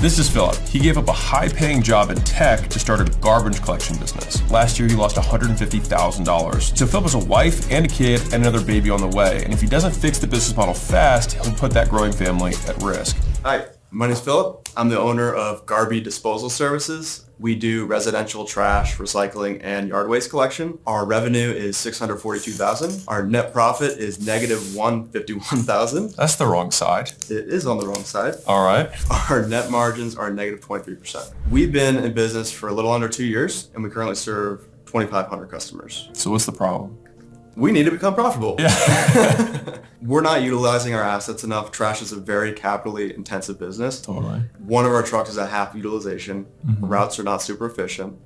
This is Philip. He gave up a high-paying job in tech to start a garbage collection business. Last year, he lost $150,000. So Philip has a wife and a kid and another baby on the way. And if he doesn't fix the business model fast, he'll put that growing family at risk. Hi, my name is Philip. I'm the owner of Garby Disposal Services. We do residential trash, recycling, and yard waste collection. Our revenue is $642,000. Our net profit is negative $151,000. That's the wrong side. It is on the wrong side. All right. Our net margins are negative 23%. We've been in business for a little under 2 years, and we currently serve 2,500 customers. So what's the problem? We need to become profitable. Yeah. We're not utilizing our assets enough. Trash is a very capitally intensive business. Totally. One of our trucks is at half utilization. Routes are not super efficient.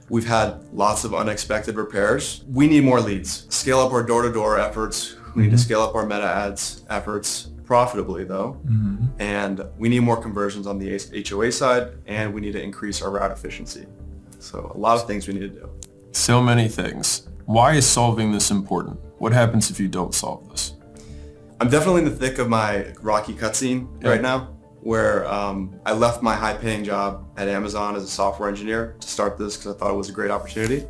We've had lots of unexpected repairs. We need more leads. Scale up our door-to-door efforts. We need to scale up our meta ads efforts profitably though. And we need more conversions on the HOA side, and we need to increase our route efficiency. So a lot of things we need to do. So many things. Why is solving this important? What happens if you don't solve this? I'm definitely in the thick of my Rocky cutscene right now, where I left my high-paying job at Amazon as a software engineer to start this because I thought it was a great opportunity.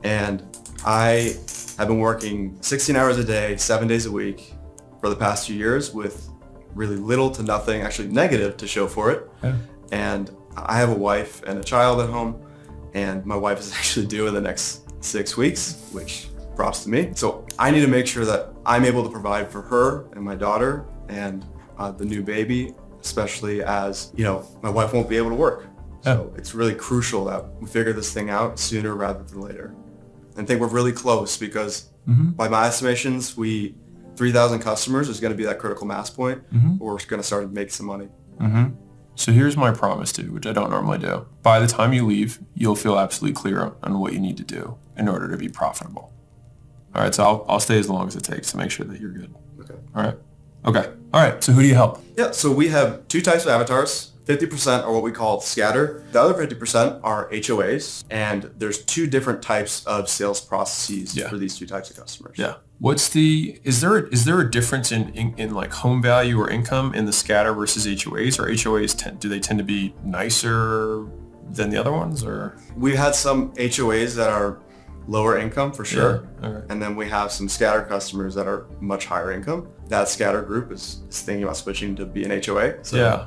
And I have been working 16 hours a day, 7 days a week for the past 2 years with really little to nothing, actually negative, to show for it. And I have a wife and a child at home, and my wife is actually due in the next 6 weeks, which props to me. So I need to make sure that I'm able to provide for her and my daughter and the new baby, especially as, you know, my wife won't be able to work. So it's really crucial that we figure this thing out sooner rather than later. And I think we're really close because by my estimations, 3,000 customers is going to be that critical mass point where we're going to start making some money. So here's my promise to you, which I don't normally do. By the time you leave, you'll feel absolutely clear on what you need to do in order to be profitable. All right, so I'll stay as long as it takes to make sure that you're good. Okay. All right. Okay. All right. So who do you help? Yeah. So we have 2 types of avatars. 50% are what we call scatter. The other 50% are HOAs. And there's 2 different types of sales processes for these 2 types of customers. Yeah. Is there a difference in like home value or income in the scatter versus HOAs, or HOAs do they tend to be nicer than the other ones, or? We've had some HOAs that are lower income for sure. Okay. And then we have some scatter customers that are much higher income. That scatter group is thinking about switching to be an HOA. So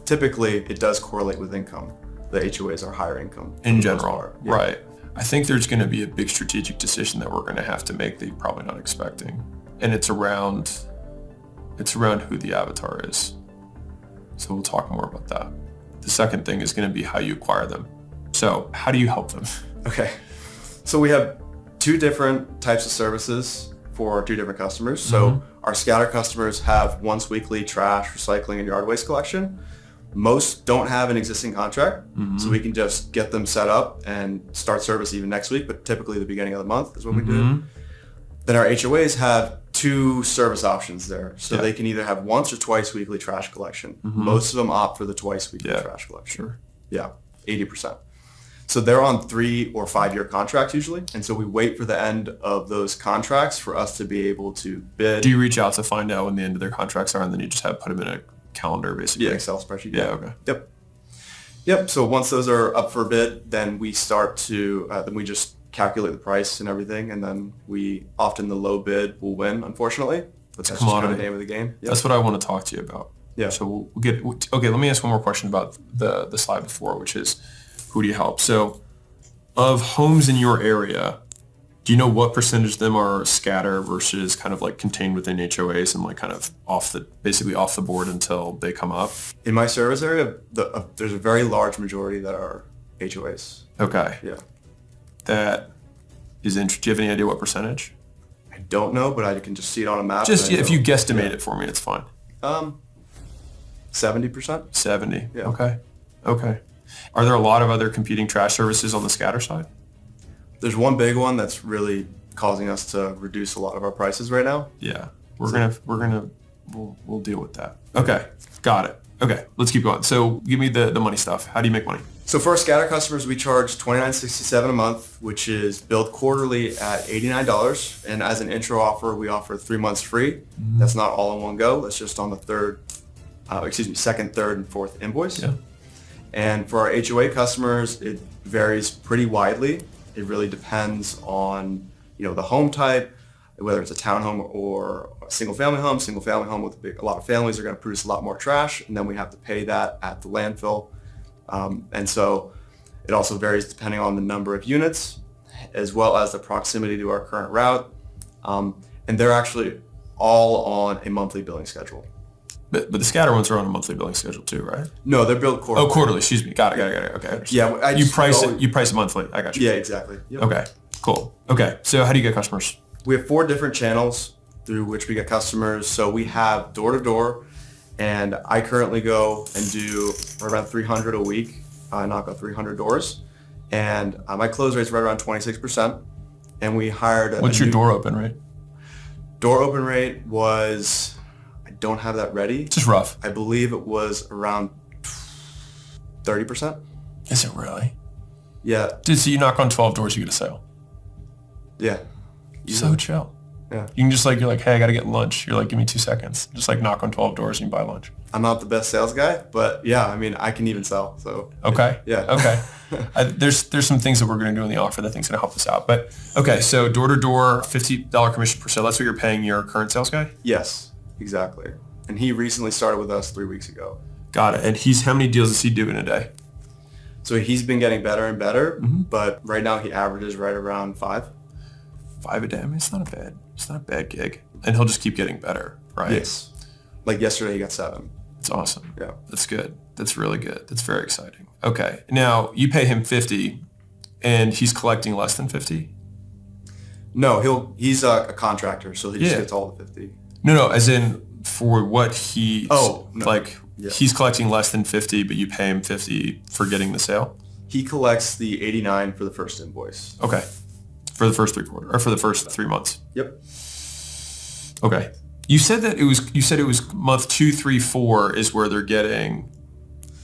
typically it does correlate with income. The HOAs are higher income. In general, right. I think there's going to be a big strategic decision that we're going to have to make that you're probably not expecting. And it's around who the avatar is. So we'll talk more about that. The second thing is going to be how you acquire them. So how do you help them? Okay. So we have 2 different types of services for 2 different customers. So our scatter customers have once weekly trash, recycling, and yard waste collection. Most don't have an existing contract, so we can just get them set up and start service even next week, but typically the beginning of the month is what we do. Then our HOAs have 2 service options there. So they can either have once or twice weekly trash collection. Most of them opt for the twice weekly trash collection. Sure. Yeah, 80%. So they're on 3 or 5 year contracts usually. And so we wait for the end of those contracts for us to be able to bid. Do you reach out to find out when the end of their contracts are, and then you just put them in a calendar basically? Yeah, Excel spreadsheet. Yeah, okay. Yep. So once those are up for bid, then we start to, then we just calculate the price and everything. And then often the low bid will win, unfortunately. But that's just kind of the name of the game. Yep. That's what I want to talk to you about. Yeah. So okay, let me ask one more question about the slide before, which is, who do you help? So of homes in your area, do you know what percentage of them are scatter versus kind of like contained within HOAs and like kind of basically off the board until they come up? In my service area, there's a very large majority that are HOAs. Okay. Yeah. That is interesting. Do you have any idea what percentage? I don't know, but I can just see it on a map. Just if you guesstimate it for me, it's fine. 70%. 70. Yeah. Okay. Are there a lot of other competing trash services on the scatter side? There's one big one that's really causing us to reduce a lot of our prices right now. Yeah, we'll deal with that. Okay, got it. Okay, let's keep going. So give me the money stuff. How do you make money? So for our scatter customers, we charge $29.67 a month, which is billed quarterly at $89. And as an intro offer, we offer 3 months free. That's not all in one go. That's just on the third second, third, and fourth invoice. Yeah. And for our HOA customers, it varies pretty widely. It really depends on, the home type, whether it's a townhome or a single-family home. Single-family home with a lot of families are going to produce a lot more trash, and then we have to pay that at the landfill. And so it also varies depending on the number of units, as well as the proximity to our current route. And they're actually all on a monthly billing schedule. But the scatter ones are on a monthly billing schedule too, right? No, they're billed quarterly. Oh, quarterly. Excuse me. Got it. Okay. I understand. Yeah, You price it monthly. I got you. Yeah, exactly. Yep. Okay. Cool. Okay. So how do you get customers? We have 4 different channels through which we get customers. So we have door-to-door, and I currently go and do around 300 a week. I knock on 300 doors, and my close rate's right around 26%. And we hired What's your door open rate? Door open rate was, I don't have that ready. Just rough. I believe it was around 30%. Is it really? Yeah. Dude, so you knock on 12 doors, you get a sale. Yeah. So chill. Yeah. You can just you're like, hey, I got to get lunch. You're like, give me 2 seconds. Just knock on 12 doors and you buy lunch. I'm not the best sales guy, but yeah, I mean, I can even sell. So okay. Yeah. Okay. There's some things that we're going to do in the offer that I think's going to help us out. But okay, so door to door, $50 commission per sale. That's what you're paying your current sales guy? Yes, exactly. And he recently started with us 3 weeks ago. Got it. And how many deals is he doing a day? So he's been getting better and better, but right now he averages right around 5. 5 a day. I mean, it's not a bad gig. And he'll just keep getting better, right? Yes. Like yesterday he got 7. That's awesome. Yeah. That's good. That's really good. That's very exciting. Okay. Now you pay him 50 and he's collecting less than 50? No, he's a contractor, so he just gets all the 50. No, as in for what he Yeah. He's collecting less than 50, but you pay him 50 for getting the sale? He collects the 89 for the first invoice. Okay. For the first 3 quarters, or for the first 3 months? Yep. Okay. You said it was month 2, 3, 4 is where they're getting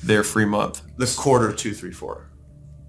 their free month. The quarter 2, 3, 4.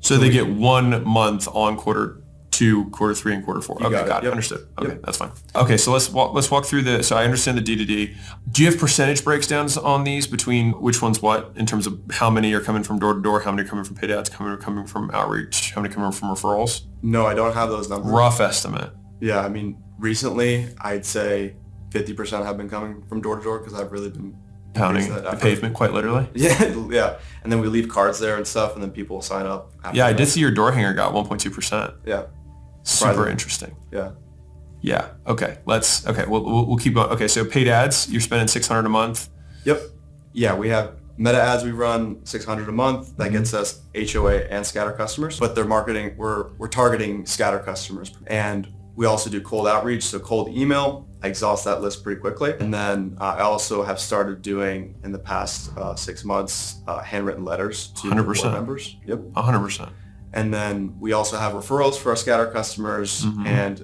So they get 1 month on quarter 2, quarter 3, and quarter 4. You Okay, got it. Yep. Understood. Okay, Yep. That's fine. Okay, so let's walk through so I understand the D2D. Do you have percentage breakdowns on these between which one's what in terms of how many are coming from door to door, how many are coming from paid ads, how many are coming from outreach, how many are coming from referrals? No, I don't have those numbers. Rough estimate. Yeah, I mean, recently I'd say 50% have been coming from door to door because I've really been Pounding the pavement quite literally. Yeah. And then we leave cards there and stuff, and then people will sign up. Yeah, I did see your door hanger got 1.2%. Yeah. Super interesting. Yeah. Yeah. Okay. We'll keep going. Okay. So paid ads, you're spending $600 a month. Yep. Yeah. We have meta ads. We run $600 a month. That gets us HOA and scatter customers, but they're marketing. We're targeting scatter customers, and we also do cold outreach. So cold email, I exhaust that list pretty quickly. And then I also have started doing in the past 6 months, handwritten letters to 100%. board members. Yep. 100%. And then we also have referrals for our scatter customers, and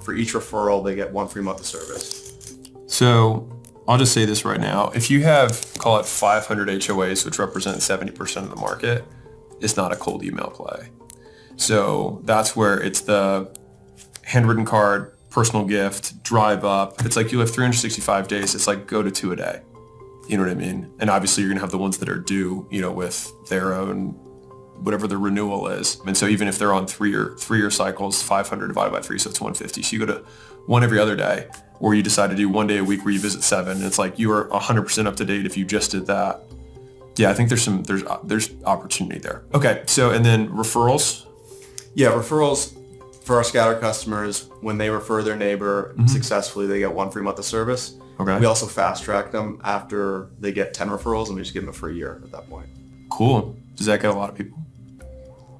for each referral, they get 1 free month of service. So I'll just say this right now. If you have, call it 500 HOAs, which represent 70% of the market, it's not a cold email play. So that's where it's the handwritten card, personal gift, drive up. It's like you have 365 days. It's like go to 2 a day. You know what I mean? And obviously you're going to have the ones that are due, with their own whatever the renewal is. And so even if they're on 3-year cycles, 500 divided by 3, so it's 150. So you go to 1 every other day, or you decide to do 1 day a week where you visit 7. And it's like you are 100% up to date if you just did that. Yeah, I think there's opportunity there. Okay, so and then referrals. Yeah, referrals for our scatter customers, when they refer their neighbor successfully, they get 1 free month of service. Okay. We also fast track them after they get 10 referrals, and we just give them a free year at that point. Cool. Does that get a lot of people?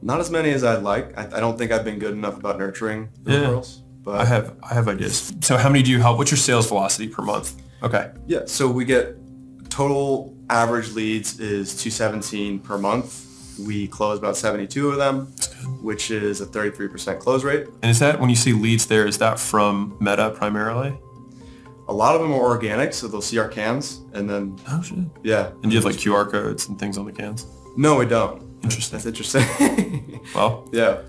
Not as many as I'd like. I don't think I've been good enough about nurturing the referrals. But I have ideas. So how many do you help? What's your sales velocity per month? Okay. Yeah, so we get total average leads is 217 per month. We close about 72 of them, which is a 33% close rate. And is that, when you see leads there, is that from Meta primarily? A lot of them are organic, so they'll see our cans, and then... Oh, shit. Yeah. And do you have QR codes and things on the cans? No, we don't. Interesting. That's interesting. Well, yeah.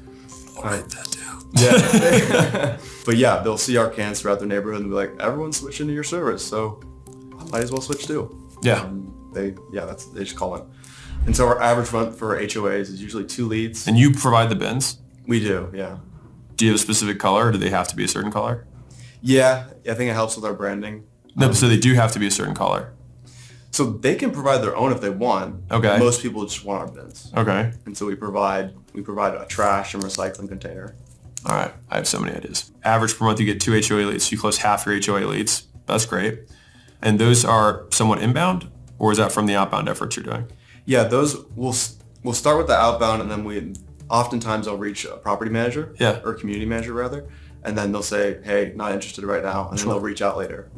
I'll write that down. Yeah. But yeah, they'll see our cans throughout their neighborhood and be like, everyone's switching to your service, so I might as well switch too. Yeah. they just call in. And so our average month for HOAs is usually 2 leads. And you provide the bins? We do, yeah. Do you have a specific color, or do they have to be a certain color? Yeah, I think it helps with our branding. No, so they do have to be a certain color. So they can provide their own if they want. Okay. Most people just want our bins. Okay. And so we provide a trash and recycling container. All right. I have so many ideas. Average per month, you get 2 HOA leads. You close half your HOA leads. That's great. And those are somewhat inbound, or is that from the outbound efforts you're doing? Yeah, those we'll start with the outbound, and then oftentimes I'll reach a property manager, or community manager rather, and then they'll say, "Hey, not interested right now," and then they'll reach out later.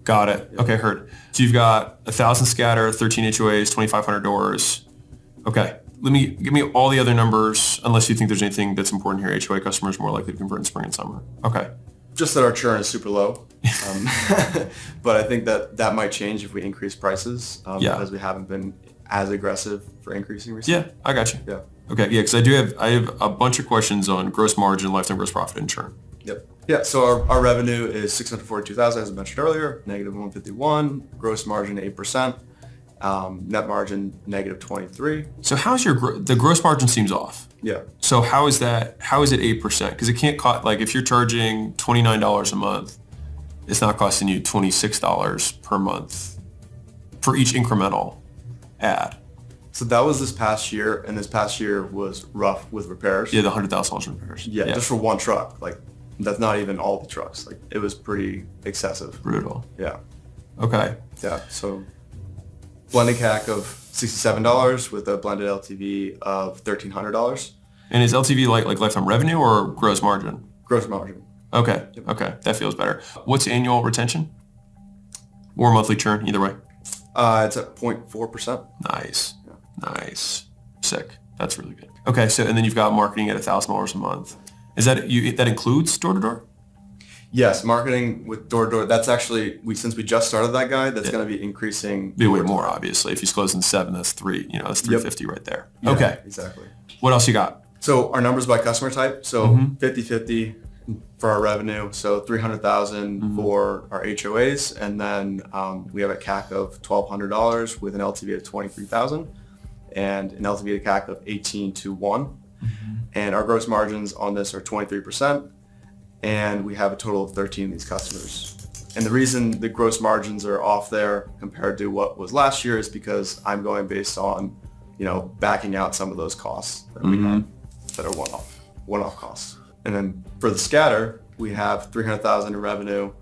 Got it. Yeah. Okay, heard. So you've got 1,000 scatter, 13 HOAs, 2,500 doors. Okay. Give me all the other numbers, unless you think there's anything that's important here. HOA customers more likely to convert in spring and summer. Okay. Just that our churn is super low. But I think that might change if we increase prices because we haven't been as aggressive for increasing recently. Yeah, I got you. Yeah. Okay, yeah, because I have a bunch of questions on gross margin, lifetime gross profit, and churn. Yep. Yeah, so our revenue is $642,000, as I mentioned earlier, negative 151, gross margin 8%, net margin negative 23. So how's the gross margin seems off? Yeah. So how is that? How is it 8%? Because it can't cost, like if you're charging $29 a month, it's not costing you $26 per month for each incremental ad. So that was this past year, and this past year was rough with repairs. Yeah, the $100,000 in repairs. Yeah, just for one truck. Like that's not even all the trucks. Like it was pretty excessive. Brutal. Yeah. Okay. Yeah. So blended CAC of $67 with a blended LTV of $1,300. And is LTV like lifetime revenue or gross margin? Gross margin. Okay. Yep. Okay. That feels better. What's annual retention? Or monthly churn, either way? It's at 0.4%. Nice. Yeah. Nice. Sick. That's really good. Okay. So, and then you've got marketing at $1,000 a month. Is that that includes door to door? Yes, marketing with door to door. That's actually since we just started that guide. That's going to be increasing. Be way more, obviously. If he's closing 7, that's 3. That's 350 right there. Yeah, okay. Exactly. What else you got? So our numbers by customer type. So 50-50 for our revenue. So 300,000 for our HOAs, and then we have a CAC of $1,200 with an LTV of 23,000, and an LTV to CAC of 18-1. And our gross margins on this are 23%, and we have a total of 13 of these customers. And the reason the gross margins are off there compared to what was last year is because I'm going based on, backing out some of those costs that we have that are one-off costs. And then for the scatter, we have 300,000 in revenue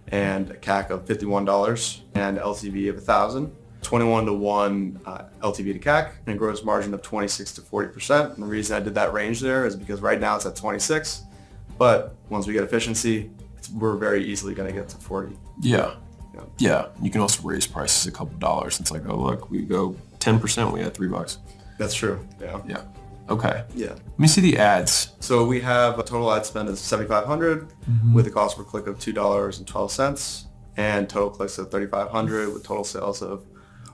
and a CAC of $51 and LTV of 1,000. 21-1 LTV to CAC and a gross margin of 26 to 40%. And the reason I did that range there is because right now it's at 26, but once we get efficiency, we're very easily going to get to 40. Yeah. You can also raise prices a couple dollars. It's like, oh look, we go 10%, we add $3. That's true. Yeah. Okay. Yeah. Let me see the ads. So we have a total ad spend of $7,500 with a cost per click of $2.12 and total clicks of 3,500 with total sales of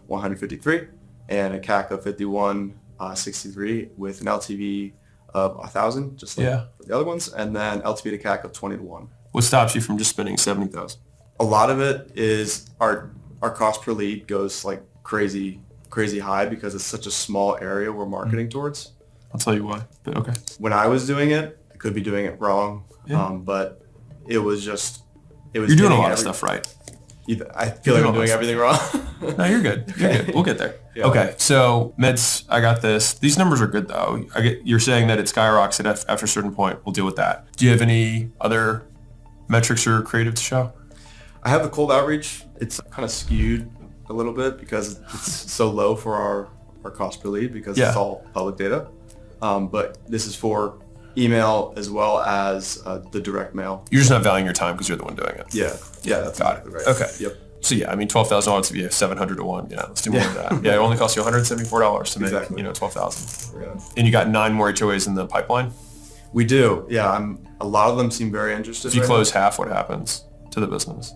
153 and a CAC of 51.63 with an LTV of 1,000, just like for the other ones, and then LTV to CAC of 20-1. What stops you from just spending 70,000? A lot of it is our cost per lead goes like crazy high because it's such a small area we're marketing towards. I'll tell you why, but okay. When I was doing it, I could be doing it wrong, but it was You're doing a lot of stuff right. I feel like I'm doing everything wrong. No, you're good. You're good. We'll get there. Yeah. Okay, so meds, I got this. These numbers are good though. You're saying that it skyrockets after a certain point. We'll deal with that. Do you have any other metrics or creative to show? I have the cold outreach. It's kind of skewed a little bit because it's so low for our cost per lead because it's all public data. But this is for email as well as the direct mail. You're just not valuing your time because you're the one doing it. Yeah, that's exactly right. Okay. Yep. So $12,000 if you have 700 to 1. Yeah, let's do more of that. Yeah, it only costs you $174 to make 12,000. Yeah. And you got 9 more HOAs in the pipeline. We do. Yeah, a lot of them seem very interested. If you close half, what happens to the business?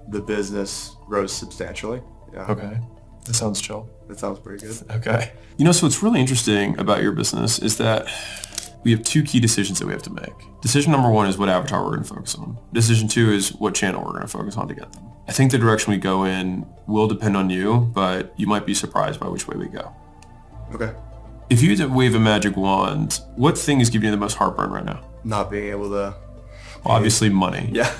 The business grows substantially. Yeah. Okay. That sounds chill. That sounds pretty good. Okay. So what's really interesting about your business is that we have two key decisions that we have to make. Decision number one is what avatar we're going to focus on. Decision two is what channel we're going to focus on to get them. I think the direction we go in will depend on you, but you might be surprised by which way we go. Okay. If you had to wave a magic wand, what thing is giving you the most heartburn right now? Not being able to. Well, obviously money. Yeah.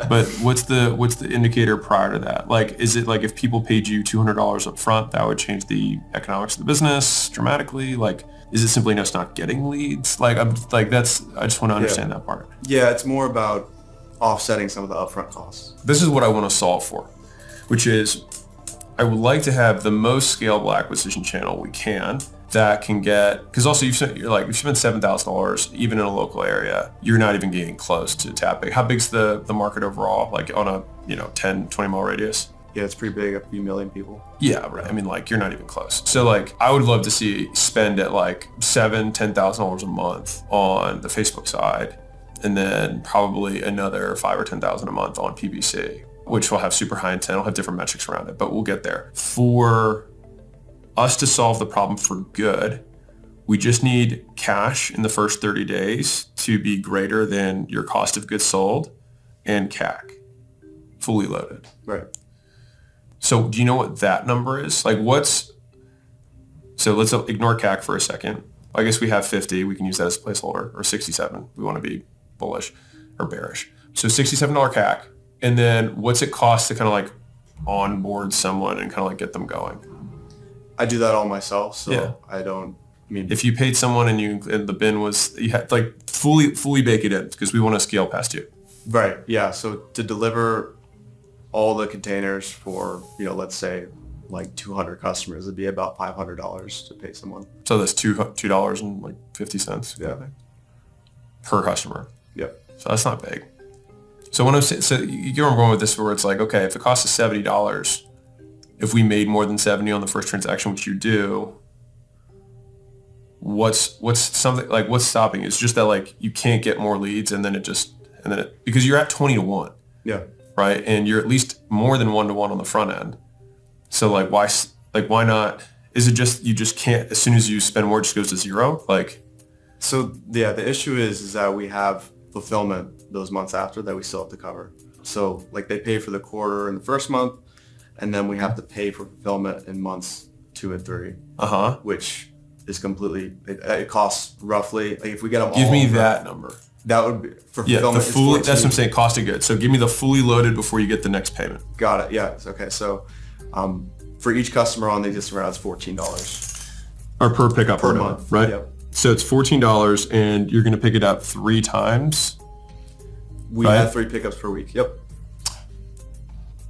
But what's the indicator prior to that? Like, is it like if people paid you $200 up front, that would change the economics of the business dramatically? Like, is it simply just not getting leads? Like, I just want to understand that part. Yeah, it's more about offsetting some of the upfront costs. This is what I want to solve for, which is I would like to have the most scalable acquisition channel we can that can get, because also if you spend $7,000 even in a local area, you're not even getting close to tapping. How big's the market overall, like on a 10, 20 mile radius? Yeah, it's pretty big, a few million people. Yeah, right. I mean, like, you're not even close. So like, I would love to see spend at like $7,000-$10,000 a month on the Facebook side, and then probably another $5,000 or $10,000 a month on PPC, which will have super high intent. It'll have different metrics around it, but we'll get there. For us to solve the problem for good, we just need cash in the first 30 days to be greater than your cost of goods sold and CAC, fully loaded. Right. So do you know what that number is? Like so let's ignore CAC for a second. I guess we have 50. We can use that as a placeholder, or 67. We want to be bullish or bearish. So $67 CAC. And then what's it cost to kind of like onboard someone and kind of like get them going? I do that all myself, so Yeah. I don't. I mean, If you paid someone and the bin was, you had like fully bake it in, because we want to scale past you. right, yeah. So to deliver all the containers for, let's say like 200 customers, it'd be about $500 to pay someone. So that's $2.50. Yeah. Per customer. Yep. So that's not big. So when I'm saying, so you get where I'm going with this, where it's like, okay, if it costs us $70, if we made more than 70 on the first transaction, which you do, what's something like, what's stopping you? It's just that like you can't get more leads, and then because you're at 20 to 1, Yeah. right? And you're at least more than 1 to 1 on the front end. So like why not? Is it just you just can't, as soon as you spend more, it just goes to zero? Like, So yeah, the issue is that we have fulfillment those months after that we still have to cover. So like they pay for the quarter in the first month, and then we have to pay for fulfillment in months 2 and 3, which is completely, it costs roughly, like if we get them all. give me that number. That would be for Yeah, fulfillment. that's what I'm saying, cost of goods. So give me the fully loaded before you get the next payment. Got it. Yeah. Okay. So for each customer on the existing route, it's $14. Or per pickup Per order, month, right? yep. So it's $14, and you're going to pick it up 3 times. We Right. had 3 pickups per week. Yep.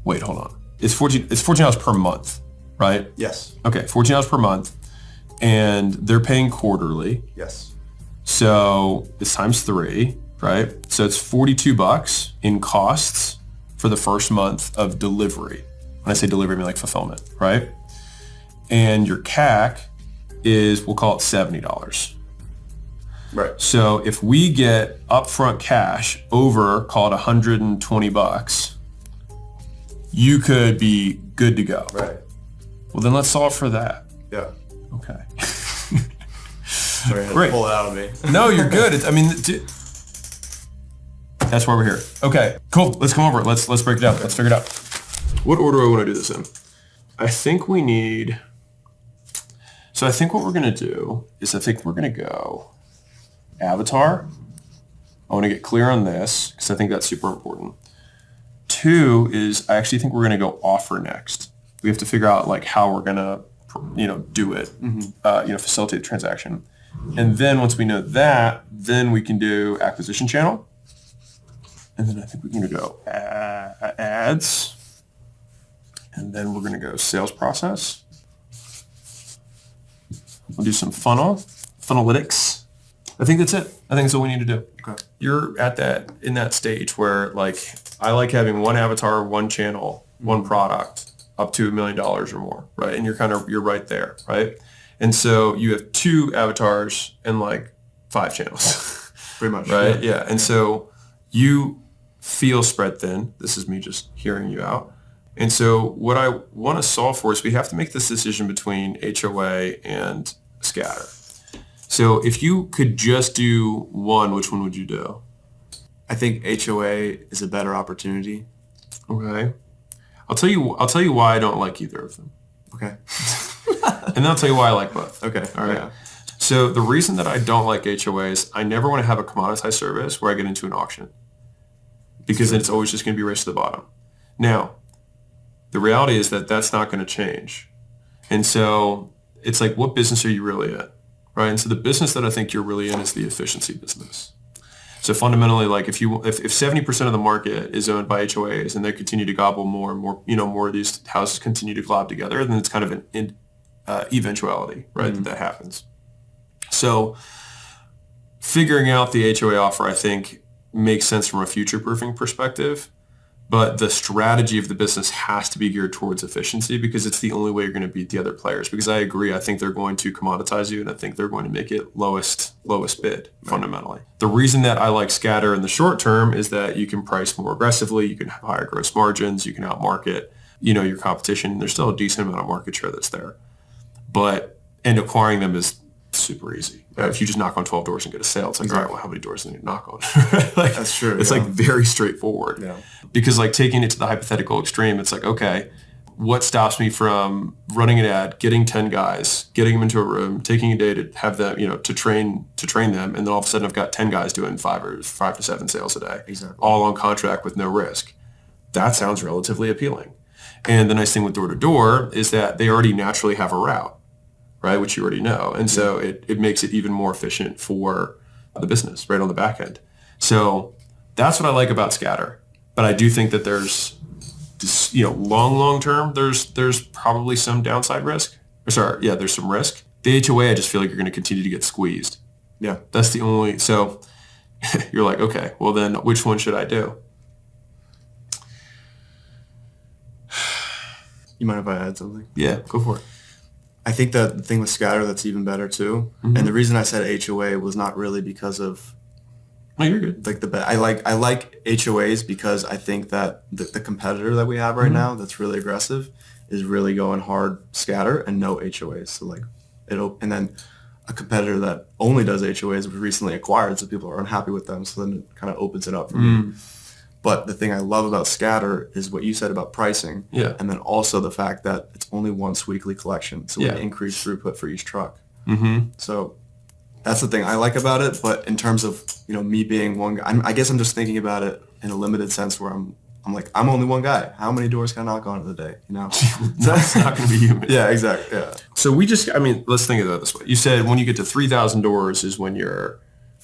Wait, hold on. It's $14 per month, right? Yes. Okay, $14 per month, and they're paying quarterly. Yes. So it's times 3, right? So it's $42 in costs for the first month of delivery. When I say delivery, I mean like fulfillment, right? And your CAC is, we'll call it $70. Right. So if we get upfront cash over, call it $120, you could be good to go. Right. Well, then let's solve for that. Yeah. Okay. Sorry, I had to Great. pull it out of me. No, you're good. That's why we're here. Okay, cool. Let's come over. Let's break it out. Let's figure it out. What order do I want to do this in? I think we need. So I think what we're gonna do is we're gonna go avatar. I want to get clear on this because I think that's super important. 2 is I actually think we're gonna go offer next. We have to figure out like how we're gonna, do it. Facilitate the transaction. And then once we know that, then we can do acquisition channel. And then I think we're going to go ads. And then we're going to go sales process. We'll do some funnelytics. I think that's it. I think that's all we need to do. Okay. You're in that stage where like, I like having one avatar, one channel, one product up to $1 million or more, right? And you're right there, right? And so you have 2 avatars and like 5 channels. Pretty much. Right? Yeah. And so you feel spread thin. This is me just hearing you out. And so what I want to solve for is we have to make this decision between HOA and scatter. So if you could just do one, which one would you do? I think HOA is a better opportunity. Okay. I'll tell you why I don't like either of them. Okay. And then I'll tell you why I like both. Okay. All right. Yeah. So the reason that I don't like HOAs, I never want to have a commoditized service where I get into an auction. Because then it's always just going to be race to the bottom. Now, the reality is that that's not going to change. And so it's like, what business are you really in? Right? And so the business that I think you're really in is the efficiency business. So fundamentally, like if 70% of the market is owned by HOAs and they continue to gobble more and more, more of these houses continue to glob together, then it's kind of an eventuality, right, that happens. So figuring out the HOA offer, I think, makes sense from a future-proofing perspective, but the strategy of the business has to be geared towards efficiency because it's the only way you're going to beat the other players. Because I agree, I think they're going to commoditize you, and I think they're going to make it lowest bid, fundamentally. The reason that I like scatter in the short term is that you can price more aggressively, you can have higher gross margins, you can outmarket, your competition. There's still a decent amount of market share that's there. And acquiring them is super easy. If you just knock on 12 doors and get a sale, it's like, all right, well, how many doors do you need to knock on? Like, That's true. It's like very straightforward. Yeah. Because like taking it to the hypothetical extreme, it's like, okay, what stops me from running an ad, getting 10 guys, getting them into a room, taking a day to have them, to train them, and then all of a sudden I've got 10 guys doing 5 to 7 sales a day, Exactly. all on contract with no risk. That sounds relatively appealing. And the nice thing with door-to-door is that they already naturally have a route, right, which you already know. And so it makes it even more efficient for the business, right, on the back end. So that's what I like about scatter. But I do think that there's, long term, there's probably some downside risk. There's some risk. The HOA, I just feel like you're going to continue to get squeezed. Yeah. That's the only, so you're like, okay, well then which one should I do? You mind if I add something? Yeah, go for it. I think that the thing with scatter that's even better too, and the reason I said HOA was not really because of No, you're good. like I like HOAs because I think that the competitor that we have right now that's really aggressive is really going hard scatter and no HOAs. So like and then a competitor that only does HOAs was recently acquired, so people are unhappy with them. So then it kind of opens it up for me. But the thing I love about scatter is what you said about pricing. Yeah. And then also the fact that it's only once weekly collection. So we increase throughput for each truck. So that's the thing I like about it. But in terms of, me being one guy, I guess I'm just thinking about it in a limited sense where I'm like, I'm only one guy. How many doors can I knock on in a day? That's not going to be human. Yeah, exactly. Yeah. So let's think of it this way. You said when you get to 3,000 doors is when you're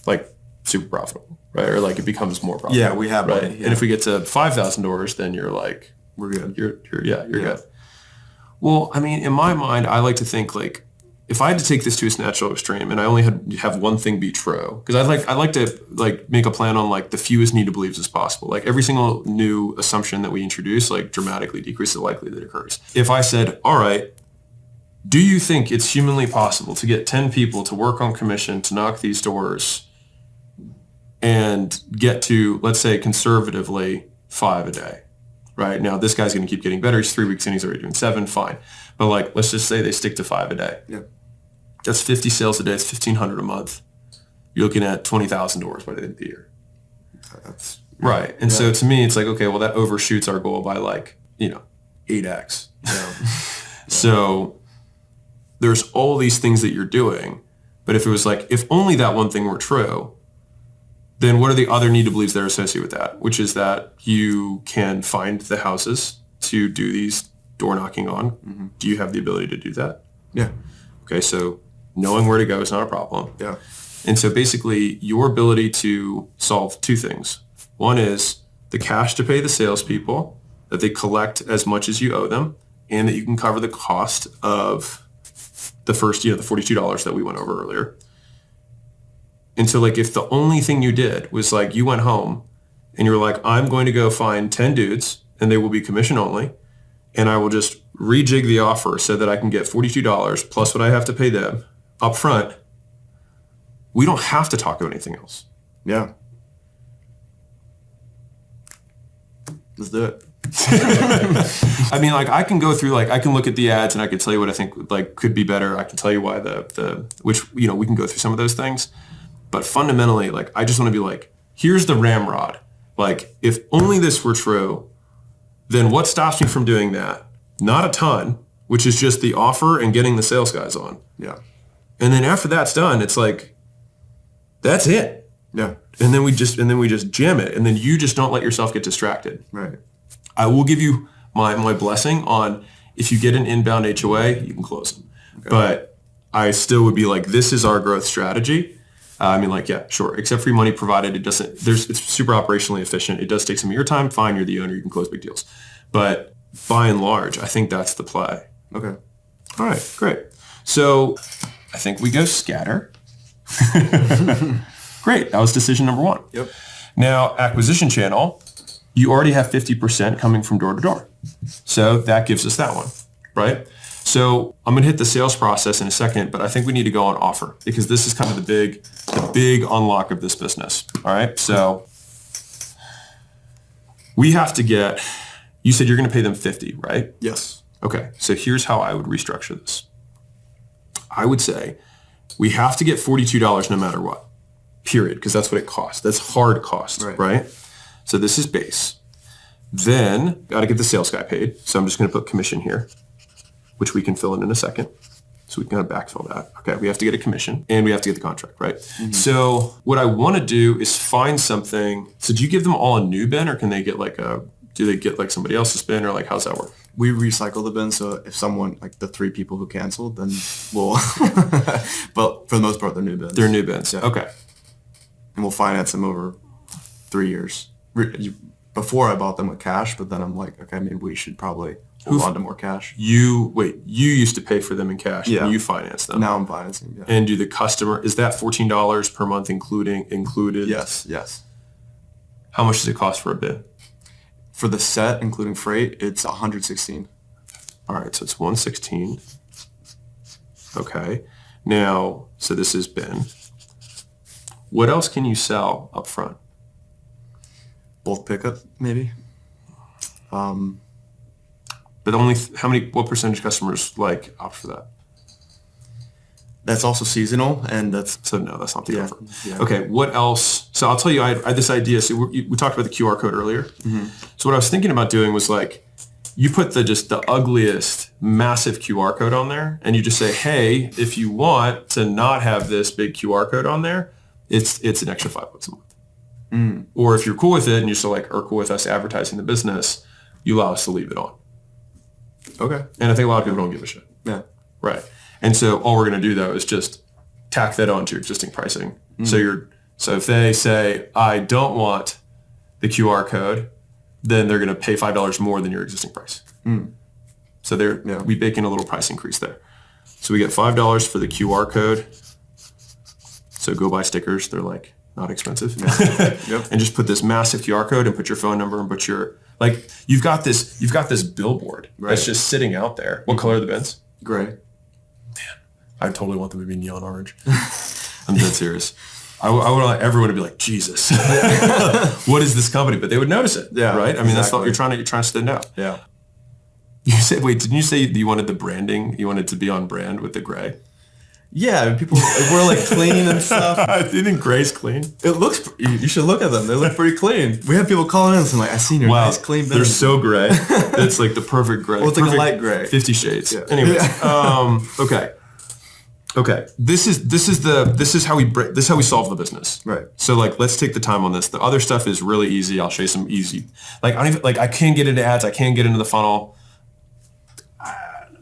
like super profitable, right? Or like it becomes more profitable. Yeah, we have right. money, yeah. And if we get to 5,000 doors, then you're like, We're good. You're good. Well, in my mind, I like to think like if I had to take this to its natural extreme and I only have one thing be true, because I like to like make a plan on like the fewest need to believes as possible. Like every single new assumption that we introduce like dramatically decreases the likelihood that it occurs. If I said, all right, do you think it's humanly possible to get 10 people to work on commission to knock these doors and get to, let's say, conservatively 5 a day, right? Now, this guy's going to keep getting better. He's 3 weeks in. He's already doing 7. Fine. But, like, let's just say they stick to 5 a day. Yeah. That's 50 sales a day. It's $1,500 a month. You're looking at 20,000 doors by the end of the year. That's Right. And so to me, it's like, okay, well, that overshoots our goal by, like, 8x. So there's all these things that you're doing. But if it was like, if only that one thing were true, then what are the other need to believes that are associated with that? Which is that you can find the houses to do these door knocking on. Do you have the ability to do that? Yeah. Okay, so knowing where to go is not a problem. Yeah. And so basically your ability to solve 2 things. One is the cash to pay the salespeople, that they collect as much as you owe them, and that you can cover the cost of the first, the $42 that we went over earlier. And so like if the only thing you did was like you went home and you were like, I'm going to go find 10 dudes and they will be commission only, and I will just rejig the offer so that I can get $42 plus what I have to pay them up front, we don't have to talk about anything else. Yeah. Let's do it. I mean, like I can go through, like I can look at the ads and I can tell you what I think like could be better. I can tell you why which, you know, we can go through some of those things. But fundamentally, like I just want to be like, here's the ramrod. Like if only this were true, then what stops me from doing that? Not a ton, which is just the offer and getting the sales guys on. Yeah. And then after that's done, it's like, that's it. Yeah. And then we just jam it. And then you just don't let yourself get distracted. Right. I will give you my blessing on if you get an inbound HOA, you can close them. Okay. But I still would be like, this is our growth strategy. I mean, like, yeah, sure. Except for money provided, it's super operationally efficient. It does take some of your time. Fine, you're the owner. You can close big deals. But by and large, I think that's the play. Okay. All right, great. So I think we go scatter. Great. That was decision number one. Yep. Now, acquisition channel, you already have 50% coming from door to door. So that gives us that one, right? So I'm going to hit the sales process in a second, but I think we need to go on offer because this is kind of the big unlock of this business. All right. So we have to get, you said you're going to pay them 50, right? Yes. Okay. So here's how I would restructure this. I would say we have to get $42 no matter what, period, because that's what it costs. That's hard cost, right? So this is base. Then got to get the sales guy paid. So I'm just going to put commission here, which we can fill in a second. So we can kind of backfill that. Okay, we have to get a commission and we have to get the contract, right? Mm-hmm. So what I want to do is find something. So do you give them all a new bin or can they get do they get like somebody else's bin or like how's that work? We recycle the bin, so if someone, like the 3 people who canceled, then we'll, but for the most part, they're new bins. They're new bins, yeah. Okay. And we'll finance them over 3 years. Before I bought them with cash, but then I'm like, okay, maybe we should probably hold on to more cash. You used to pay for them in cash and you finance them. Now I'm financing, yeah. And do the customer, is that $14 per month included? Yes. How much does it cost for a bin? For the set, including freight, it's $116. All right, so it's $116. Okay. Now, so this is bin. What else can you sell up front? Bulk pickup, maybe. But what percentage of customers opt for that? That's also seasonal, and So no, that's not the offer. Yeah. Okay, what else? So I'll tell you, I had this idea. So we talked about the QR code earlier. Mm-hmm. So what I was thinking about doing was you put the ugliest, massive QR code on there, and you just say, hey, if you want to not have this big QR code on there, it's an extra $5 a month. Mm. Or if you're cool with it and you still are cool with us advertising the business, you allow us to leave it on. Okay. And I think a lot of people don't give a shit. Yeah. Right. And so all we're going to do though is just tack that on to your existing pricing. Mm. So if they say, I don't want the QR code, then they're going to pay $5 more than your existing price. Mm. So we bake in a little price increase there. So we get $5 for the QR code. So go buy stickers. They're not expensive. Yeah. Yep. And just put this massive QR code and put your phone number and put your, you've got this billboard that's just sitting out there. What color are the bins? Gray. I totally want them to be neon orange. I'm dead serious. I would want everyone to be like, Jesus, what is this company? But they would notice it, right? I mean, exactly. That's what you're trying to stand out. Yeah. You said, wait, didn't you say you wanted the branding? You wanted to be on brand with the gray? Yeah, people we're clean and stuff. Isn't gray's clean? It looks. You should look at them. They look pretty clean. We have people calling in and saying I seen your nice clean bins. They're so gray. It's the perfect gray. Well, it's a light gray. 50 Shades. Yeah. Anyways, okay. This is how we solve the business. Right. So let's take the time on this. The other stuff is really easy. I'll show you some easy. I can't get into ads. I can't get into the funnel.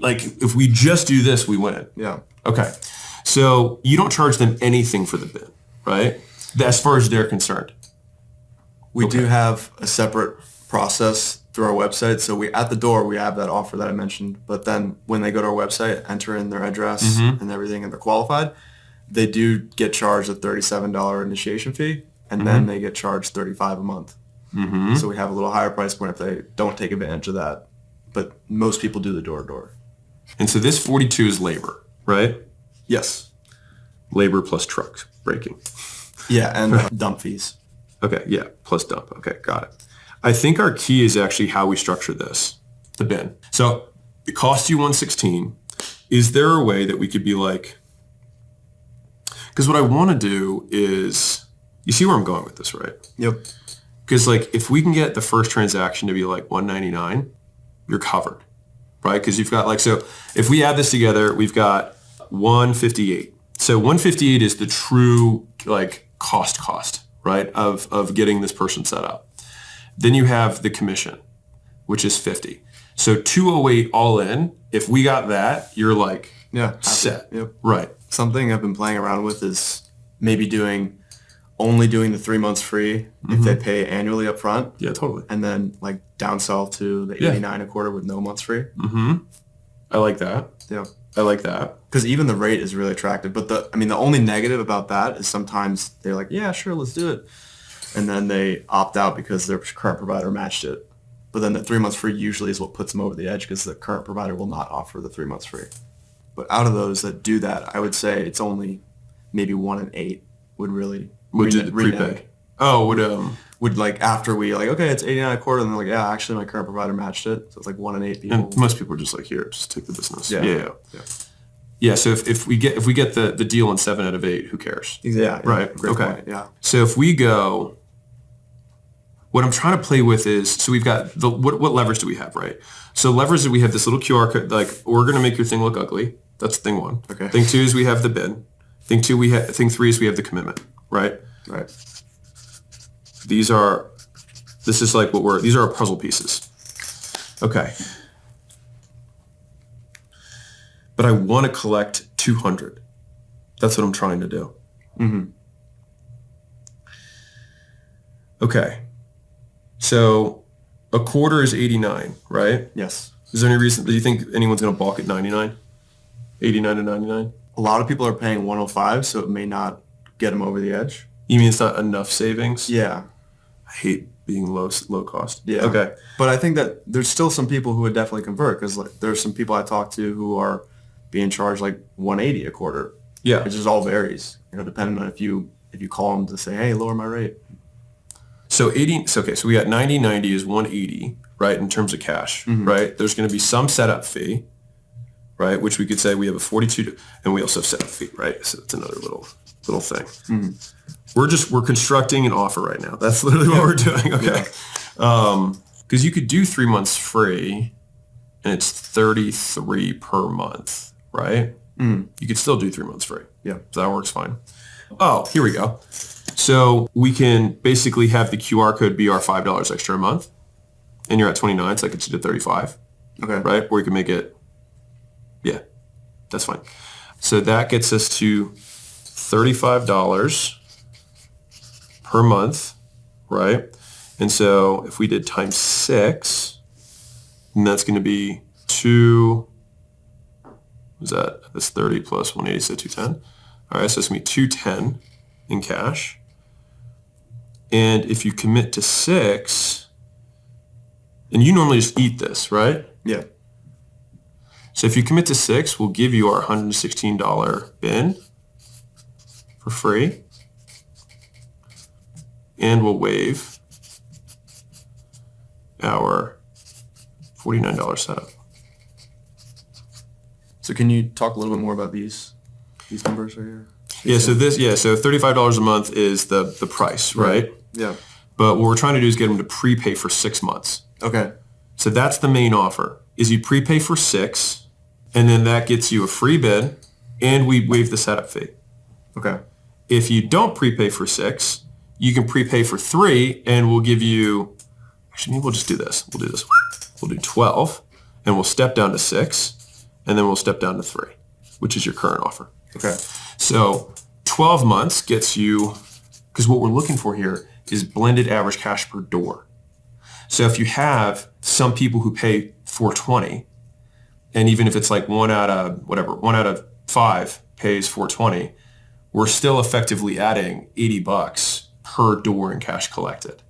If we just do this, we win. Yeah. Okay. So you don't charge them anything for the bin, right? As far as they're concerned. We do have a separate process through our website. So at the door, we have that offer that I mentioned. But then when they go to our website, enter in their address and everything, and they're qualified, they do get charged a $37 initiation fee, and then they get charged $35 a month. Mm-hmm. So we have a little higher price point if they don't take advantage of that. But most people do the door-to-door. And so this 42 is labor, right? Yes. Labor plus truck breaking. Yeah, and dump fees. Okay, yeah, plus dump. Okay, got it. I think our key is actually how we structure this, the bin. So it costs you 116. Is there a way that we could be like, because what I want to do is, you see where I'm going with this, right? Yep. Because like if we can get the first transaction to be like 199, you're covered, right? Because you've got like, so if we add this together, we've got 158. So 158 is the true like cost, right? Of getting this person set up. Then you have the commission, which is 50. So 208 all in. If we got that, you're like set. Yep. Right. Something I've been playing around with is maybe only doing the 3 months free if they pay annually up front. Yeah, totally. And then like downsell to the 89 a quarter with no months free. I like that. Yeah. I like that. Because even the rate is really attractive. But the only negative about that is sometimes they're like, yeah, sure, let's do it. And then they opt out because their current provider matched it. But then the 3 months free usually is what puts them over the edge because the current provider will not offer the 3 months free. But out of those that do that, I would say it's only maybe 1 in 8 would really Would do the prepay. Oh, would like after we like, okay, it's 89 a quarter, and they're like, yeah, actually my current provider matched it. So it's like 1 in 8 people. and most people are just like, here, just take the business. Yeah. Yeah. So if we get the deal in 7 out of 8, who cares? Yeah. Right. Great Okay. point. Yeah. So if we go, what I'm trying to play with is, so we've got what levers do we have, right? So levers that we have this little QR code, like we're going to make your thing look ugly. That's thing 1. Okay. Thing 2 is we have the bid. Thing 3 is we have the commitment, right? Right. These are our puzzle pieces. Okay. But I want to collect 200. That's what I'm trying to do. Okay. So a quarter is 89, right? Yes. Is there any reason, do you think anyone's going to balk at 99? 89 to 99? A lot of people are paying 105, so it may not get them over the edge. You mean it's not enough savings? Yeah. I hate being low cost. Yeah. Okay. But I think that there's still some people who would definitely convert because like there's some people I talk to who are being charged like 180 a quarter. Yeah. It just all varies, depending on if you call them to say, hey, lower my rate. So so we got 90 is 180, right, in terms of cash, right? There's going to be some setup fee, right, which we could say we have a 42, and we also have setup fee, right? So it's another little thing. We're constructing an offer right now. That's literally what we're doing, okay? Because you could do 3 months free, and it's 33 per month, right? You could still do 3 months free. Yeah. So that works fine. Oh, here we go. So we can basically have the QR code be our $5 extra a month, and you're at 29, so that gets you to 35. Okay. Right? Or you can make it, yeah, that's fine. So that gets us to $35 per month, right? And so if we did times 6, then that's going to be that's 30 plus 180, so 210. All right, so it's going to be 210 in cash. And if you commit to 6, and you normally just eat this, right? Yeah. So if you commit to 6, we'll give you our $116 bin for free. And we'll waive our $49 setup. So can you talk a little bit more about these numbers right here? So $35 a month is the price, right? Yeah. But what we're trying to do is get them to prepay for 6 months. Okay. So that's the main offer, is you prepay for 6, and then that gets you a free bid, and we waive the setup fee. Okay. If you don't prepay for 6, you can prepay for 3, and we'll give you, actually, maybe we'll just do this. We'll do 12, and we'll step down to 6, and then we'll step down to 3, which is your current offer. Okay. So 12 months gets you, because what we're looking for here is blended average cash per door. So if you have some people who pay $420, and even if it's like 1 out of 5 pays $420, we're still effectively adding $80 per door in cash collected.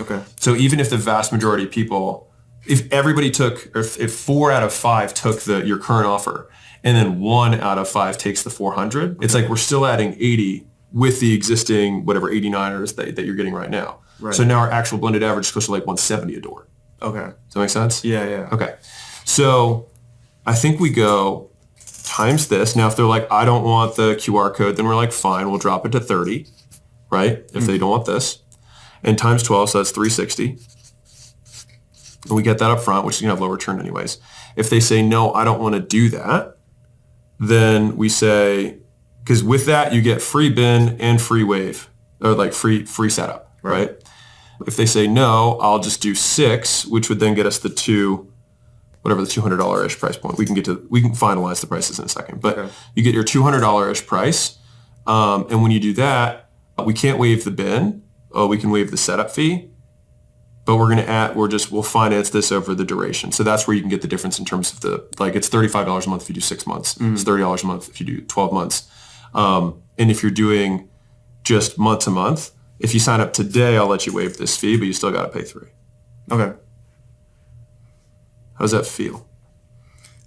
Okay. So even if the vast majority of people, if everybody took, or if 4 out of 5 took your current offer, and then 1 out of 5 takes the 400, it's like we're still adding 80 with the existing whatever 89ers that you're getting right now. Right. So now our actual blended average is close to like 170 a door. Okay. Does that make sense? Yeah, yeah. Okay. So I think we go times this. Now, if they're like, I don't want the QR code, then we're like, fine, we'll drop it to 30, right? If they don't want this. And times 12, so that's 360. And we get that up front, which is going to have low return anyways. If they say, no, I don't want to do that, then we say, because with that, you get free bin and free wave, or like free setup, right? If they say, no, I'll just do 6, which would then get us the whatever the $200-ish price point. We can finalize the prices in a second, but you get your $200-ish price. And when you do that, we can't waive the bin. We can waive the setup fee, but we'll finance this over the duration. So that's where you can get the difference in terms of it's $35 a month if you do 6 months. It's $30 a month if you do 12 months. And if you're doing just month to month, if you sign up today, I'll let you waive this fee, but you still got to pay 3. Okay. How does that feel?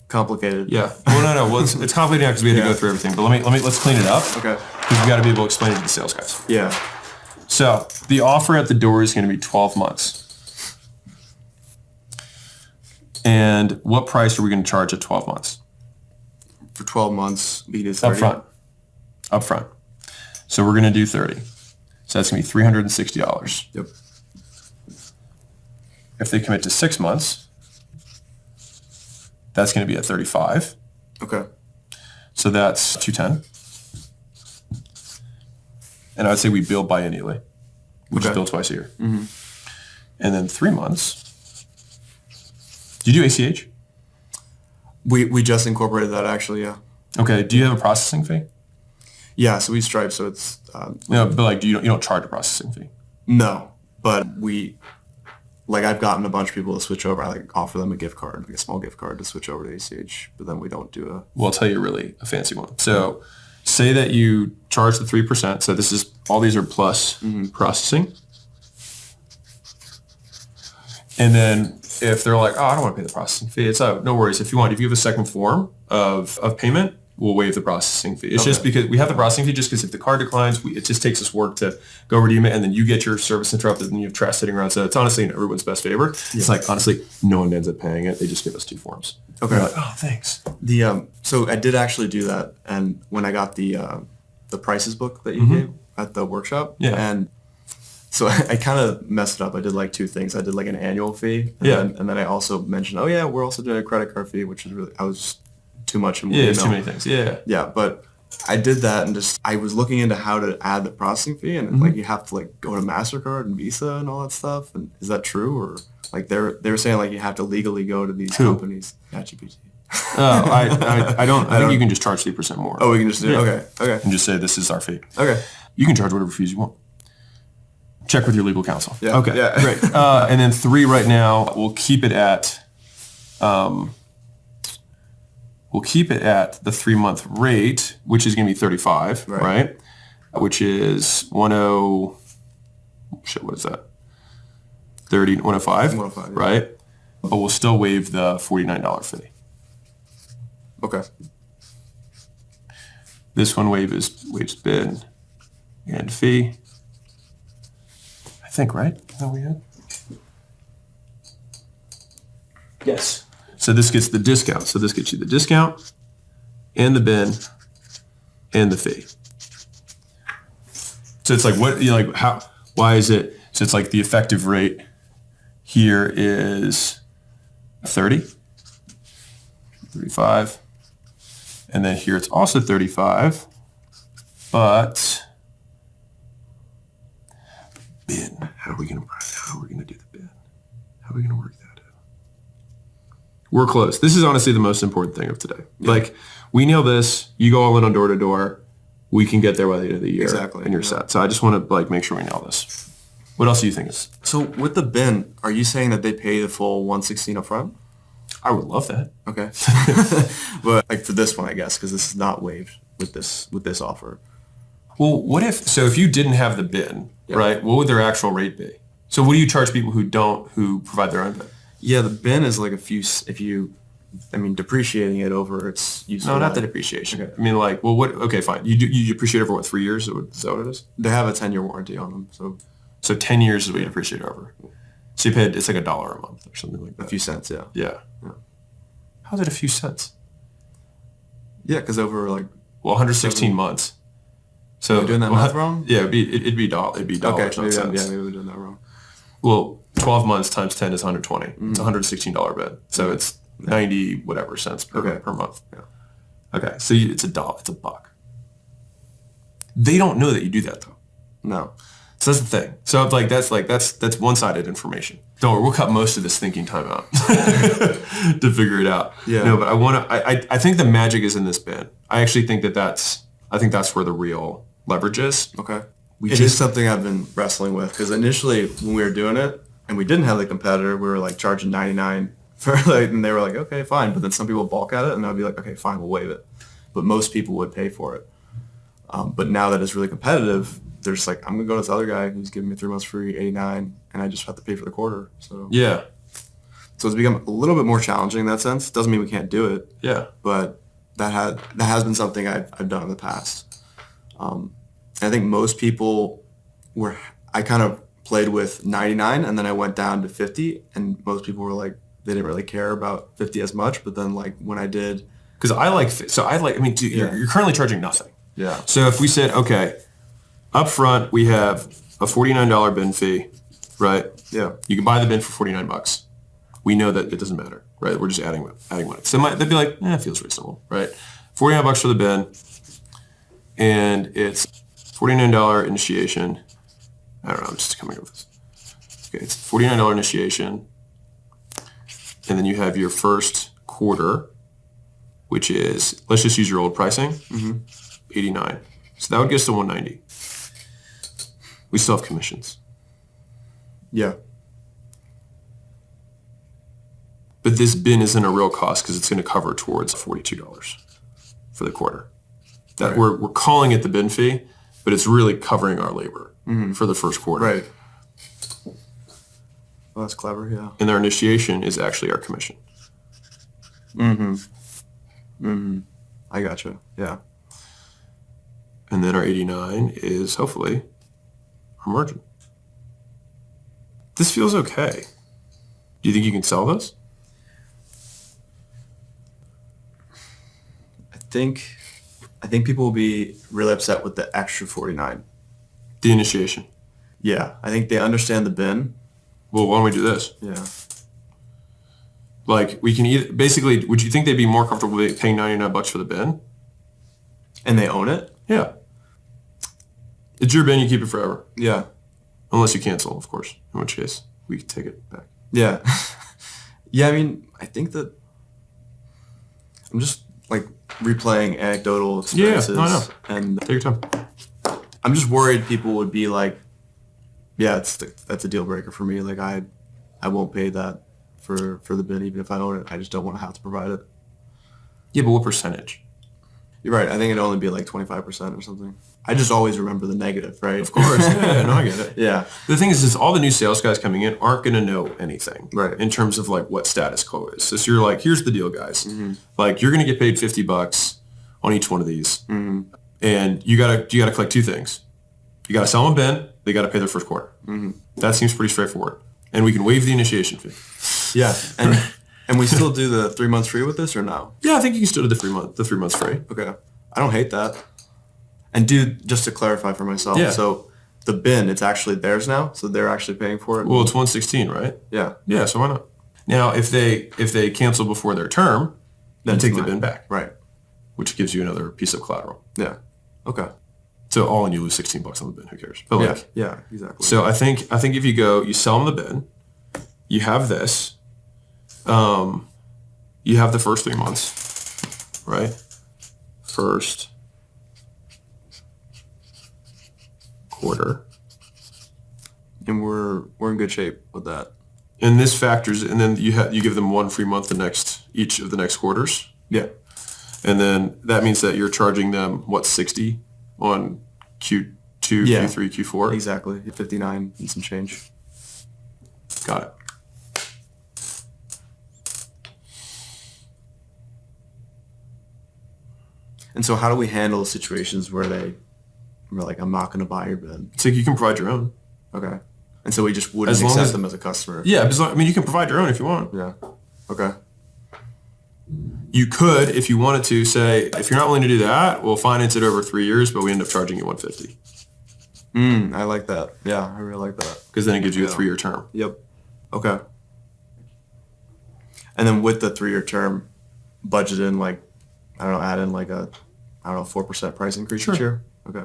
Complicated. Yeah. Well, no. Well, it's complicated now because we had to go through everything. But let's clean it up. Okay. Because we got to be able to explain it to the sales guys. Yeah. So the offer at the door is going to be 12 months. And what price are we going to charge at 12 months? For 12 months, we do 30. Up front. So we're going to do 30. So that's going to be $360. Yep. If they commit to 6 months, that's going to be at 35. Okay. So that's 210. And I would say we bill biannually. We just bill twice a year. Mm-hmm. And then 3 months. Do you do ACH? We just incorporated that actually, yeah. Okay. Do you have a processing fee? Yeah, so we Stripe, so it's... No, but like, you don't charge a processing fee? No, but I've gotten a bunch of people to switch over. I offer them a gift card, a small gift card to switch over to ACH, but then we don't do a... Well, I'll tell you really a fancy one. So say that you charge the 3%. So all these are plus processing. And then if they're like, I don't want to pay the processing fee, it's no worries. If you have a second form of payment, we'll waive the processing fee. It's just because we have the processing fee just because if the card declines, it just takes us work to go redeem it, and then you get your service interrupted and you have trash sitting around. So it's honestly in everyone's best favor. Yeah. It's like, honestly, no one ends up paying it. They just give us 2 forms. Okay. They're like, oh, thanks. So I did actually do that, and when I got the prices book that you gave at the workshop, and so I kind of messed it up. I did 2 things. I did an annual fee, and then I also mentioned, we're also doing a credit card fee, which is really, I was too much in one email. It's too many things. Yeah. Yeah, but I did that, and I was looking into how to add the processing fee, and you have to go to MasterCard and Visa and all that stuff. And is that true, or they're saying you have to legally go to these companies? ChatGPT. Oh, I don't. I think you can just charge 3% more. Oh, we can just do it. Okay. And just say this is our fee. Okay. You can charge whatever fees you want. Check with your legal counsel. Yeah. Okay. Yeah. Great. And then 3 right now. We'll keep it at. We'll keep it at the 3-month rate, which is going to be 35, right? Which is 10. What is that? 105. 105. Yeah. Right? But we'll still waive the $49 fee. Okay. This one waives bid and fee. I think, right? Is that what we had? Yes. So this gets the discount. So this gets you the discount and the bin and the fee. So it's why is it? So it's the effective rate here is 30, 35. And then here it's also 35, but bin. How are we gonna do the bin? How are we gonna work that out? We're close. This is honestly the most important thing of today. Yeah. We nail this. You go all in on door to door. We can get there by the end of the year. Exactly. And you're set. So I just want to make sure we nail this. What else do you think is? So with the bin, are you saying that they pay the full $116 up front? I would love that. Okay. But for this one, I guess, because this is not waived with this offer. Well, if you didn't have the bin, right, what would their actual rate be? So what do you charge people who provide their own bin? Yeah, the bin is depreciating it over its useful life. No, not the depreciation. Okay. Okay, fine. You depreciate over 3 years? Is that what it is? They have a 10-year warranty on them, so So 10 years is what you depreciate over. So you paid, it's like $1 a month or something like A that. few cents, yeah. Yeah. How's it a few cents? Yeah, because over like... Well, 116 months. So Am I doing that math wrong? Yeah, it'd be dollars, Okay, not maybe cents. maybe we're doing that wrong. Well, 12 months times 10 is 120. It's $116 bid. So it's 90 whatever cents per month. Yeah. Okay, so it's $1. It's $1. They don't know that you do that though. No. So that's the thing. So it's that's one-sided information. Don't worry, we'll cut most of this thinking time out to figure it out. Yeah. No, but I think the magic is in this bin. I actually think that's where the real leverage is. Okay. It is something I've been wrestling with because initially when we were doing it and we didn't have the competitor, we were like charging 99 for like, and they were like, okay, fine. But then some people balk at it and I'd be like, okay, fine, we'll waive it. But most people would pay for it. But now that it's really competitive, there's like, I'm going to go to this other guy who's giving me 3 months free, 89, and I just have to pay for the quarter. So Yeah. So it's become a little bit more challenging in that sense. Doesn't mean we can't do it. Yeah. But that has been something I've done in the past. And I think most people I kind of played with 99 and then I went down to 50 and most people were like, they didn't really care about 50 as much. But then like when I did. Because dude, you're currently charging nothing. Yeah. So if we said, okay, up front we have a $49 bin fee, right? Yeah. You can buy the bin for $49. We know that it doesn't matter, right? We're just adding money. So they'd be like, it feels reasonable, right? $49 for the bin, and it's $49 initiation. I don't know, I'm just coming up with this. Okay, it's $49 initiation, and then you have your first quarter, which is, let's just use your old pricing, 89. So that would get us to 190. We still have commissions. Yeah. But this bin isn't a real cost because it's going to cover towards $42 for the quarter. That Right. we're calling it the bin fee, but it's really covering our labor for the first quarter. Right. Well, that's clever, yeah. And our initiation is actually our commission. I gotcha. Yeah. And then our 89 is hopefully our margin. This feels okay. Do you think you can sell this? I think people will be really upset with the extra 49. The initiation. Yeah. I think they understand the bin. Well, why don't we do this? Yeah. Like we can either, basically, would you think they'd be more comfortable paying $99 for the bin? And they own it? Yeah. It's your bin, you keep it forever. Yeah. Unless you cancel, of course. In which case, we can take it back. Yeah. Yeah, I mean, I think that I'm just like replaying anecdotal experiences. Yeah, I know. And Take your time. I'm just worried people would be like, yeah, that's a deal breaker for me. Like I won't pay that for the bin even if I own it. I just don't want to have to provide it. Yeah, but what percentage? You're right. I think it'd only be like 25% or something. I just always remember the negative, right? Of course. Yeah, no, I get it. Yeah. The thing is all the new sales guys coming in aren't going to know anything. Right. In terms of like what status quo is. So you're like, here's the deal, guys. Like you're going to get paid $50 on each one of these. And you gotta collect two things. You gotta sell them a bin, they gotta pay their first quarter. That seems pretty straightforward. And we can waive the initiation fee. Yeah. And we still do the 3 months free with this or no? Yeah, I think you can still do the 3 months free. Okay. I don't hate that. And dude, just to clarify for myself, Yeah. so the bin, it's actually theirs now, so they're actually paying for it. Well, it's 116, right? Yeah. Yeah, so why not? Now, if they cancel before their term, then take the bin back, Right. which gives you another piece of collateral. Yeah. Okay. So all in, you lose $16 on the bin. Who cares? But like, Yeah. Exactly. so I think if you go, you sell them the bin, you have this, you have the first 3 months, right? First quarter. And we're in good shape with that. And this factors, and then you give them 1 free month each of the next quarters. Yeah. And then that means that you're charging them, 60 on Q2, Yeah. Q3, Q4? Exactly. 59 and some change. Got it. And so how do we handle situations where we're like, I'm not going to buy your bin? So you can provide your own. Okay. And so we just wouldn't As long accept as- them as a customer. Yeah, I mean, you can provide your own if you want. Yeah. Okay. You could, if you wanted to, say, if you're not willing to do that, we'll finance it over 3 years, but we end up charging you $150 I like that. Yeah, I really like that. because then it gives you a Yeah. 3-year term. Yep. Okay. And then with the 3-year term, budget in like, I don't know, add in like a, 4% price increase Sure. each year? Okay.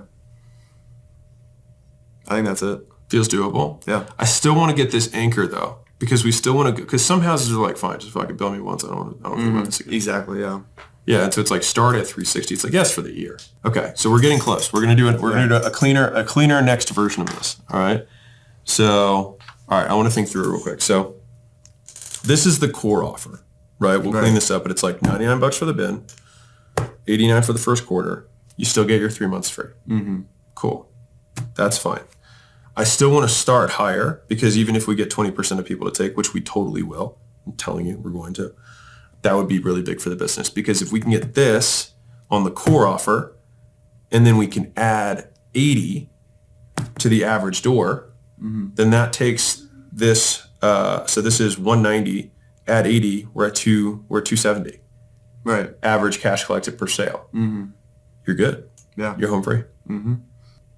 I think that's it. Feels doable. Yeah. I still want to get this anchor though, because we still want to, because some houses are like, fine, just fucking bill me once. I don't think about this again. Exactly, yeah. Yeah, and so it's like start at 360. It's like yes for the year. Okay, so we're getting close. We're gonna do a cleaner next version of this. All right. So all right, I want to think through it real quick. So this is the core offer, right? We'll clean this up, but it's like $99 for the bin, $89 for the first quarter. You still get your 3 months free. Mm-hmm. Cool. That's fine. I still want to start higher because even if we get 20% of people to take, which we totally will, I'm telling you, we're going to. That would be really big for the business because if we can get this on the core offer and then we can add 80 to the average door, then that takes this, so this is 190, add 80, we're at 270. Right. Average cash collected per sale. Mm-hmm. You're good. Yeah. You're home free. Mm-hmm.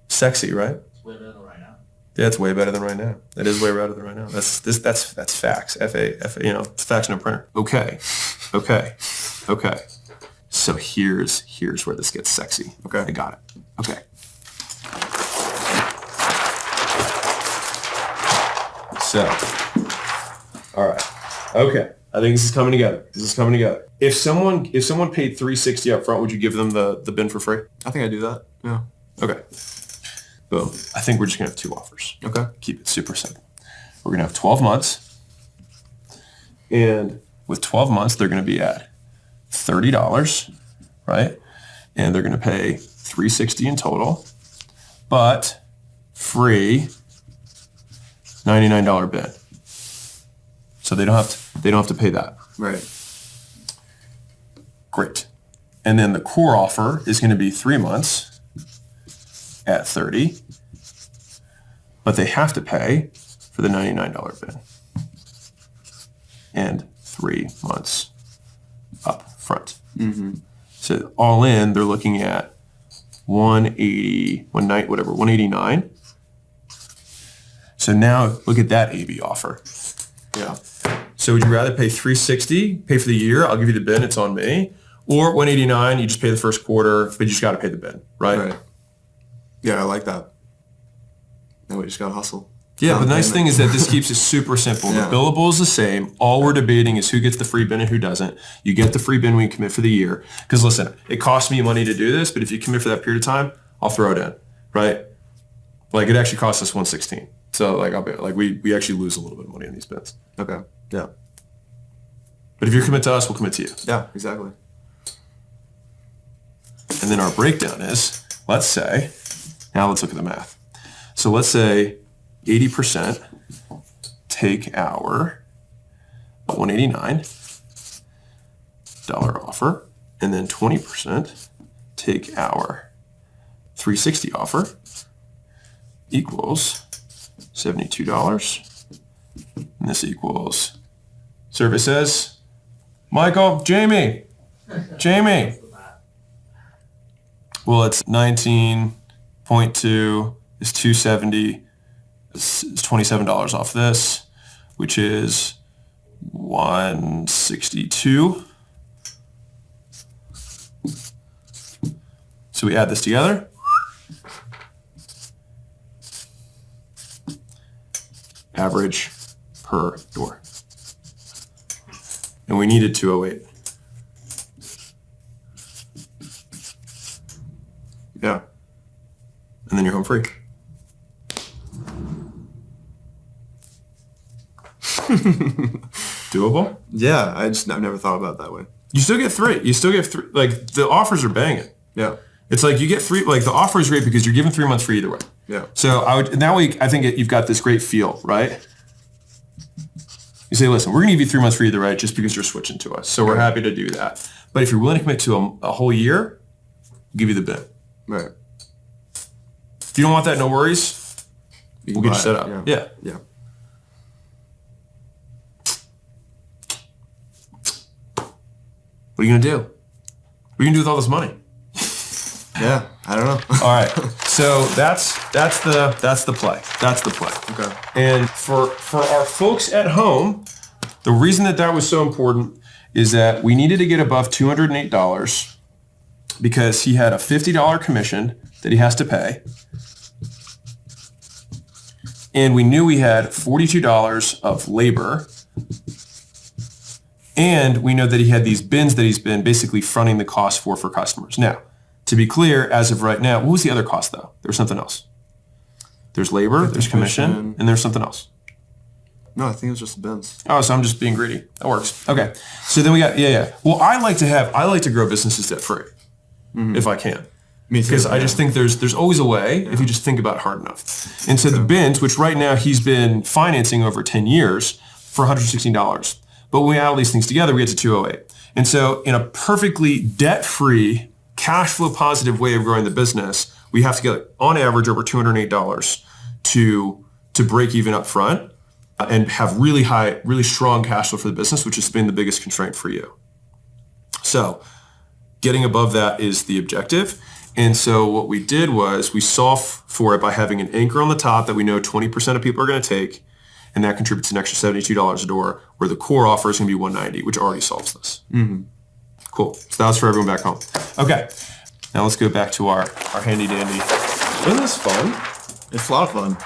Sexy, right? Way better than right now. Yeah, it's way better than right now. That is way better than right now. That's facts. F-A, it's facts no printer. Okay. So here's where this gets sexy. Okay. I got it. Okay. So, all right. Okay. I think this is coming together. If someone paid $360 up front, would you give them the bin for free? I think I do that. Yeah. Okay. Boom. I think we're just going to have 2 offers. Okay. Keep it super simple. We're going to have 12 months. And with 12 months, they're going to be at $30, right? And they're going to pay $360 in total, but free $99 bin. So they don't have to pay that. Right. Great. And then the core offer is going to be 3 months at 30, but they have to pay for the $99 bin and 3 months up front. Mm-hmm. So all in, they're looking at 189. So now look at that AB offer. Yeah. So would you rather pay $360, pay for the year, I'll give you the bin, it's on me, or $189, you just pay the first quarter, but you just got to pay the bin, right? Right. Yeah, I like that. Now we just got to hustle. Yeah, the nice payment. thing is that this keeps it super simple. Yeah. The billable is the same. All we're debating is who gets the free bin and who doesn't. You get the free bin when you commit for the year. Because listen, it costs me money to do this, but if you commit for that period of time, I'll throw it in, right? Like it actually costs us $116. So like I'll be like we actually lose a little bit of money on these bins. Okay. Yeah. But if you commit to us, we'll commit to you. Yeah, exactly. And then our breakdown is, let's say, now let's look at the math. So let's say 80% take our $189 offer, and then 20% take our $360 offer equals $72. And this equals, survey says, Michael, Jamie. Well, it's 19.2 is 270 is $27 off this, which is 162. So we add this together. Average per door. And we needed 208. Yeah. And then you're home free. Doable? Yeah, I've never thought about it that way. You still get 3. You still get 3. Like the offers are banging. Yeah. It's like you get 3. Like the offer is great because you're given 3 months free either way. Yeah. So that way I think you've got this great feel, right? You say, listen, we're going to give you 3 months free either way just because you're switching to us. So we're happy to do that. But if you're willing to commit to a whole year, we'll give you the bin. Right. If you don't want that, no worries. We'll get you set up. Yeah. Yeah. What are you gonna do? What are you gonna do with all this money? Yeah, I don't know. All right. So that's the play. That's the play. Okay. And for our folks at home, the reason that was so important is that we needed to get above $208 because he had a $50 commission that he has to pay. And we knew we had $42 of labor. And we know that he had these bins that he's been basically fronting the cost for customers. Now, to be clear, as of right now, what was the other cost though? There was something else. There's labor, there's commission, and there's something else. No, I think it was just the bins. Oh, so I'm just being greedy. That works. Okay. So then we got, Well, I like to grow businesses debt free if I can. Me too. Because I just think there's always a way if you just think about it hard enough. And so the bins, which right now he's been financing over 10 years for $116. But when we add all these things together, we get to 208. And so in a perfectly debt-free, cash flow positive way of growing the business, we have to get on average over $208 to break even up front and have really strong cash flow for the business, which has been the biggest constraint for you. So getting above that is the objective. And so what we did was we solved for it by having an anchor on the top that we know 20% of people are going to take, and that contributes an extra $72 a door, where the core offer is going to be $190, which already solves this. Cool. So that was for everyone back home. Okay. Now let's go back to our handy dandy. Isn't this fun? It's a lot of fun.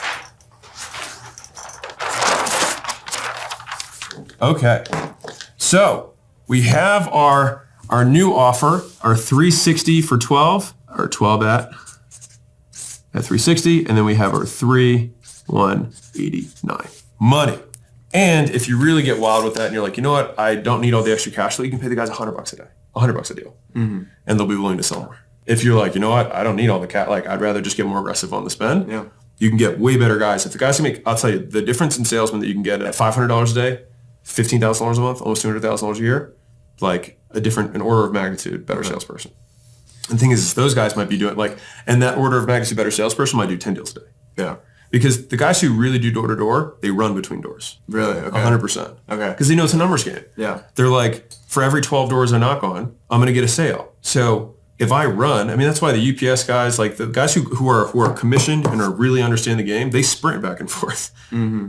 Okay. So we have our new offer, our 360 for 12, or 12 at 360, and then we have our 189 money. And if you really get wild with that and you're like, you know what, I don't need all the extra cash flow, you can pay the guys $100 a day, $100 a deal, and they'll be willing to sell more. If you're like, you know what, I don't need all the cash, like I'd rather just get more aggressive on the spend. Yeah. You can get way better guys. If the guys can make, I'll tell you, the difference in salesmen that you can get at $500 a day, $15,000 a month, almost $200,000 a year, like an order of magnitude better salesperson. And the thing is, those guys might be doing and that order of magnitude better salesperson might do 10 deals a day. Yeah. Because the guys who really do door to door, they run between doors. Really? Okay. 100%. Okay. Because they know it's a numbers game. Yeah. They're like, for every 12 doors I knock on, I'm going to get a sale. So if I run, that's why the UPS guys, like the guys who are commissioned and are really understand the game, they sprint back and forth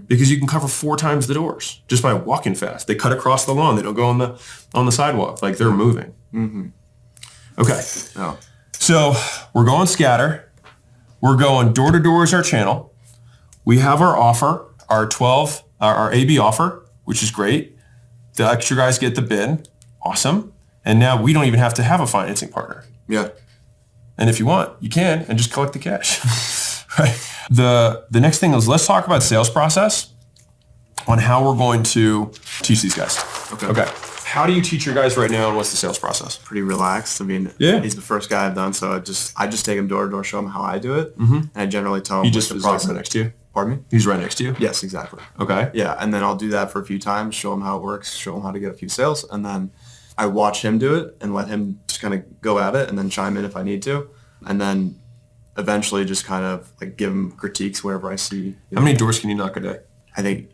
because you can cover 4 times the doors just by walking fast. They cut across the lawn. They don't go on the sidewalk. Like they're moving. Okay. Oh. So we're going scatter. We're going door to door is our channel. We have our offer, our AB offer, which is great. The extra guys get the bin. Awesome. And now we don't even have to have a financing partner. Yeah. And if you want, you can, and just collect the cash. Right. The next thing is let's talk about sales process on how we're going to teach these guys. Okay. How do you teach your guys right now, and what's the sales process? Pretty relaxed. Yeah. He's the first guy I've done, so I just take him door to door, show him how I do it, and I generally tell him. He just right next to you. Pardon me? He's right next to you. Yes, exactly. Okay. Yeah, and then I'll do that for a few times, show him how it works, show him how to get a few sales, and then I watch him do it and let him just kind of go at it, and then chime in if I need to, and then eventually just kind of give him critiques wherever I see. How many doors can you knock a day? I think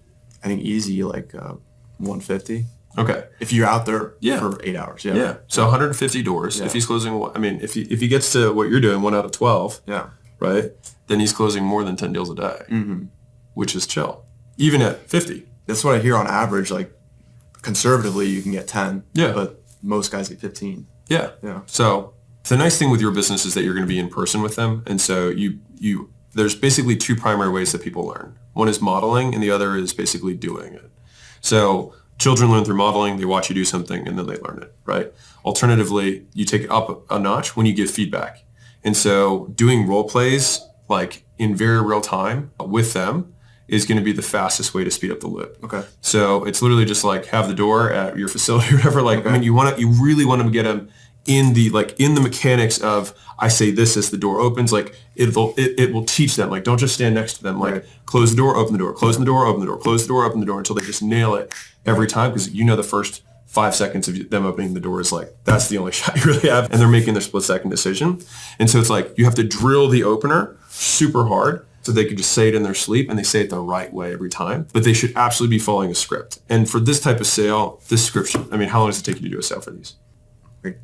easy 150. Okay. If you're out there for 8 hours. Yeah. Yeah. So 150 doors. Yeah. If he's closing, if he gets to what you're doing, 1 out of 12. Yeah. Right. Then he's closing more than 10 deals a day, which is chill. Even at 50. That's what I hear on average. Conservatively, you can get 10. Yeah. But most guys get 15. Yeah. Yeah. So the nice thing with your business is that you're going to be in person with them, and so there's basically 2 primary ways that people learn. One is modeling, and the other is basically doing it. So children learn through modeling. They watch you do something, and then they learn it, right? Alternatively, you take it up a notch when you give feedback. And so doing role plays in very real time with them is going to be the fastest way to speed up the loop. Okay. So it's literally just have the door at your facility or whatever. Okay. You really want to get them in the mechanics of, I say this as the door opens, it will teach them, don't just stand next to them, Right. close the door, open the door, close the door, open the door, close the door, open the door, until they just nail it every time, because the first 5 seconds of them opening the door is that's the only shot you really have, and they're making their split second decision. And so it's you have to drill the opener super hard, so they could just say it in their sleep and they say it the right way every time. But they should absolutely be following a script. And for this type of sale, this script, I mean, how long does it take you to do a sale for these? Like